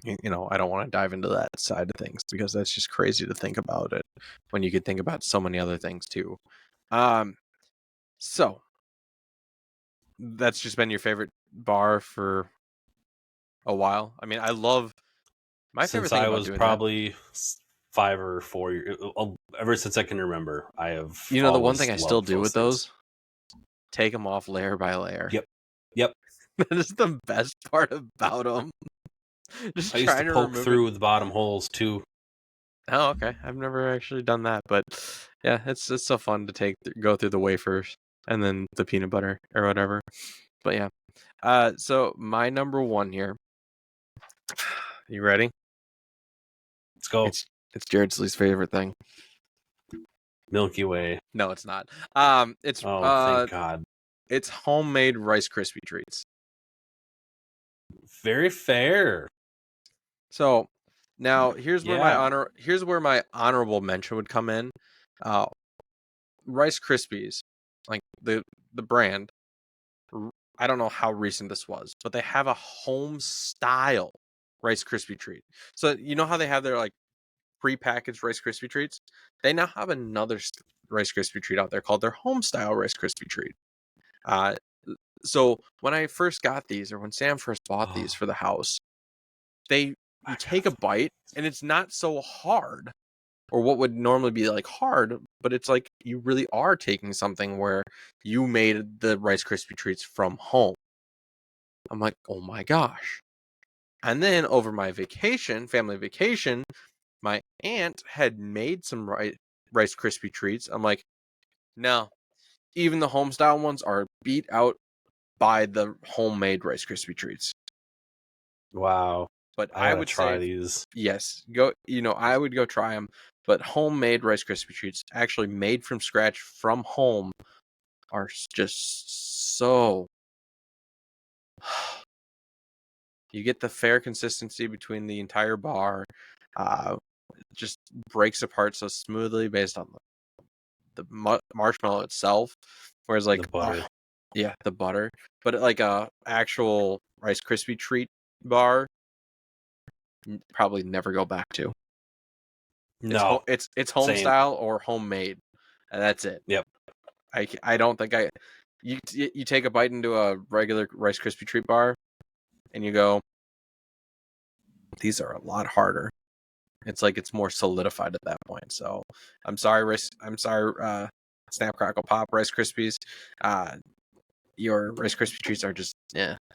don't want to dive into that side of things because that's just crazy to think about it when you could think about so many other things too. So that's just been your favorite bar for a while. I mean, I love my favorite Since thing I about was doing that. probably 5 or 4 years, ever since I can remember, I have You know, the one thing always I still loved do with things. those, take them off layer by layer. Yep. Yep. That is the best part about them. Just I used to trying to poke remove it. through the bottom holes too. Oh, okay. I've never actually done that, but yeah, it's so fun to go through the wafers and then the peanut butter or whatever. But yeah. So my number 1 here. You ready? Let's go. It's Jared's least favorite thing. Milky Way. No, it's not. It's Oh, thank God. It's homemade Rice Krispie treats. Very fair. So now here's where Yeah. my honorable mention would come in. Rice Krispies, like the brand. I don't know how recent this was, but they have a home style Rice Krispie treat. So you know how they have their like prepackaged Rice Krispie treats? They now have another Rice Krispie treat out there called their home style Rice Krispie treat. So when I first got these, or when Sam first bought these for the house, you take a bite and it's not so hard, or what would normally be like hard, but it's like you really are taking something where you made the Rice Krispie treats from home. I'm like, oh my gosh. And then over my family vacation, my aunt had made some Rice Krispie treats. I'm like, no, even the home style ones are beat out by the homemade Rice Krispie treats. Wow. But I I gotta would try say, these. yes, I would go try them. But homemade Rice Krispie treats, actually made from scratch from home, are just so. You get the fair consistency between the entire bar. Just breaks apart so smoothly based on the marshmallow itself. Whereas like The butter. yeah, the butter, but like a actual Rice Krispie treat bar, probably never go back to. No. It's home Same. style or homemade, and that's it. Yep. I don't think you take a bite into a regular Rice Krispie treat bar, and you go, these are a lot harder. It's like it's more solidified at that point. So I'm sorry, Snap Crackle Pop Rice Krispies. Your Rice Krispie treats are just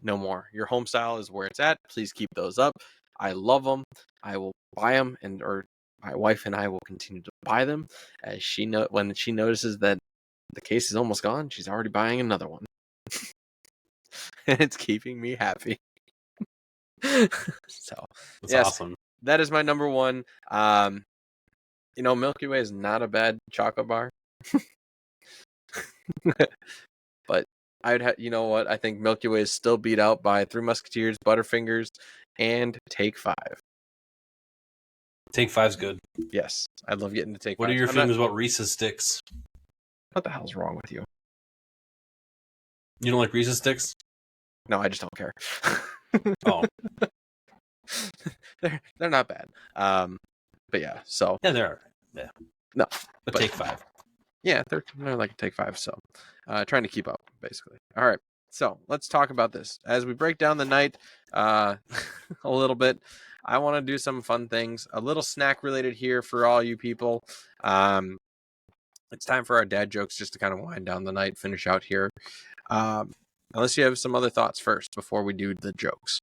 no more. Your home style is where it's at. Please keep those up. I love them. I will buy them, or my wife and I will continue to buy them. As when she notices that the case is almost gone, she's already buying another one, and it's keeping me happy. So That's yes, awesome. that is my number one. Milky Way is not a bad chocolate bar. But you know what? I think Milky Way is still beat out by Three Musketeers, Butterfingers, and Take Five. Take Five's good. Yes, I love getting to Take What Five. are your feelings about Reese's Sticks? What the hell's wrong with you? You don't like Reese's Sticks? No, I just don't care. Oh. They're not bad. But yeah, so Yeah, they are. Yeah. No, but Take Five. Yeah, they're like a Take Five. So, trying to keep up, basically. All right, so let's talk about this as we break down the night a little bit. I want to do some fun things, a little snack related here for all you people. It's time for our dad jokes, just to kind of wind down the night, finish out here. Unless you have some other thoughts first before we do the jokes.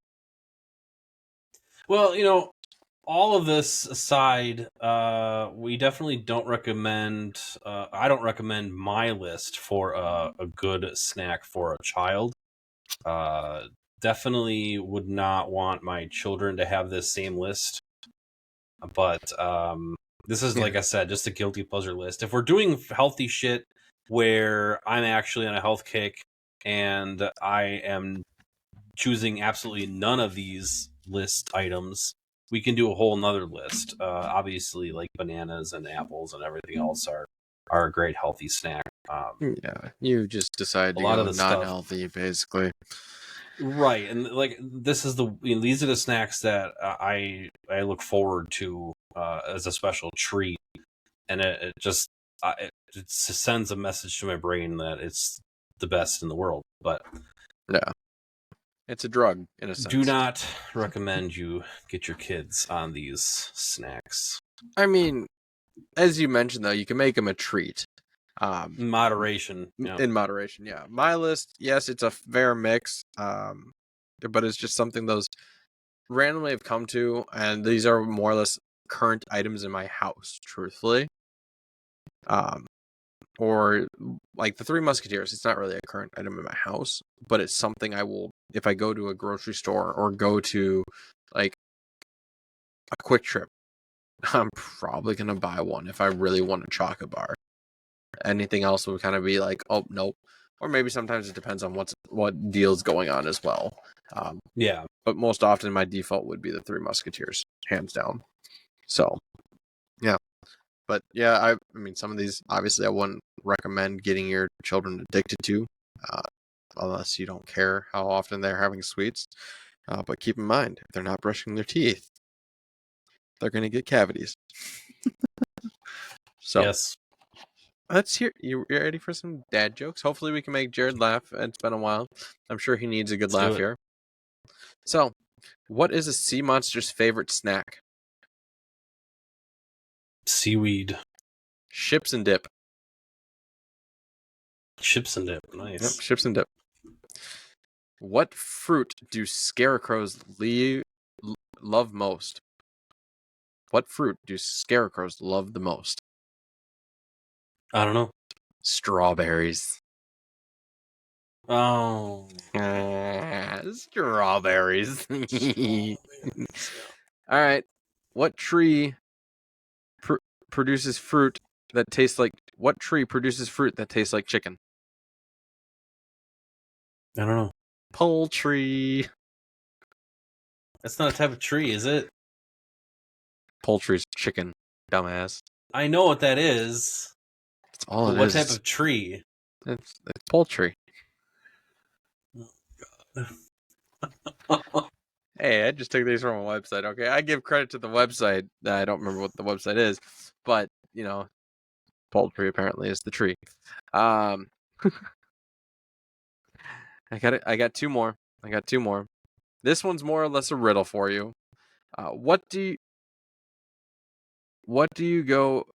Well, all of this aside, we definitely don't recommend. I don't recommend my list for a good snack for a child. Definitely would not want my children to have this same list. But this is, like I said, just a guilty pleasure list. If we're doing healthy shit where I'm actually on a health kick and I am choosing absolutely none of these list items, we can do a whole nother list. Obviously, like bananas and apples and everything else are a great healthy snack. Yeah, you just decided to lot go of the non-healthy, basically. Right, and like these are the snacks that I look forward to as a special treat, and it just sends a message to my brain that it's the best in the world. But yeah, it's a drug in a sense. Do not recommend you get your kids on these snacks. I mean, as you mentioned, though, you can make them a treat. In moderation. In moderation, yeah. My list, yes, it's a fair mix, but it's just something those randomly have come to, and these are more or less current items in my house, truthfully. Or like the Three Musketeers, it's not really a current item in my house, but it's something I will, if I go to a grocery store or go to like a Quick Trip, I'm probably going to buy one if I really want a chocolate bar. Anything else would kind of be like, oh, nope. or maybe sometimes it depends on what deal's going on as well. Yeah. But most often my default would be the Three Musketeers, hands down. So, yeah. But yeah, I mean, some of these obviously I wouldn't recommend getting your children addicted to, unless you don't care how often they're having sweets. But keep in mind, if they're not brushing their teeth, they're going to get cavities. So, Yes. let's hear. You ready for some dad jokes? Hopefully, we can make Jared laugh. It's been a while. I'm sure he needs a good Let's do laugh it. here. So, what is a sea monster's favorite snack? Seaweed. Chips and dip. Chips and dip. Nice. Yep, chips and dip. What fruit do scarecrows love most? What fruit do scarecrows love the most? I don't know. Strawberries. Oh. Strawberries. All right. What tree produces fruit that tastes like? What tree produces fruit that tastes like chicken? I don't know. Poultry. That's not a type of tree, is it? Poultry's chicken, dumbass. I know what that is. That's all But it what is. type of tree? It's poultry. Hey, I just took these from a website. Okay, I give credit to the website. I don't remember what the website is, but poultry apparently is the tree. I got two more. This one's more or less a riddle for you. What do you go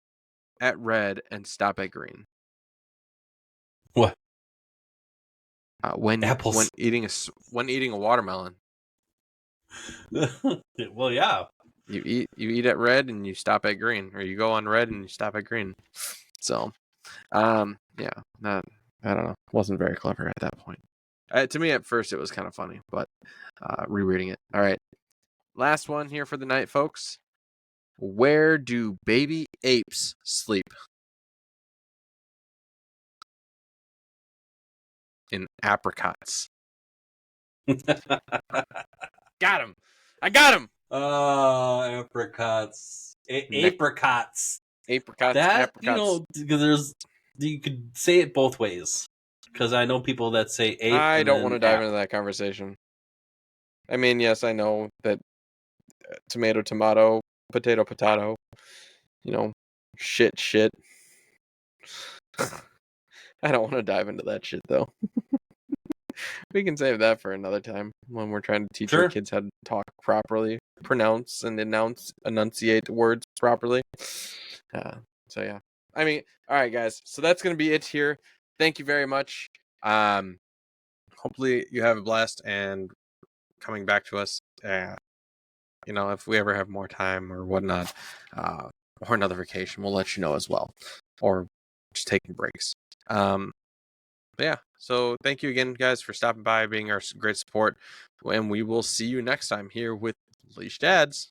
at red and stop at green? What? When Apples. eating a watermelon, Well, yeah. you eat at red and you stop at green, or you go on red and you stop at green. So, yeah, I don't know. Wasn't very clever at that point. To me, at first, it was kind of funny, but rereading it. All right, last one here for the night, folks. Where do baby apes sleep? In apricots. Got him. I got him. Apricots. Apricots. Apricots. That, apricots. because you could say it both ways. Because I know people that say ape. I and don't then want to dive app. into that conversation. I mean, yes, I know that tomato, potato, shit. I don't want to dive into that shit, though. We can save that for another time when we're trying to teach our kids how to talk properly, pronounce and enunciate words properly. So yeah, I mean, all right, guys. So that's gonna be it here. Thank you very much. Hopefully you have a blast and coming back to us. If we ever have more time or whatnot, or another vacation, we'll let you know as well, or just taking breaks. But yeah, so thank you again, guys, for stopping by, being our great support, and we will see you next time here with Leashed Dads.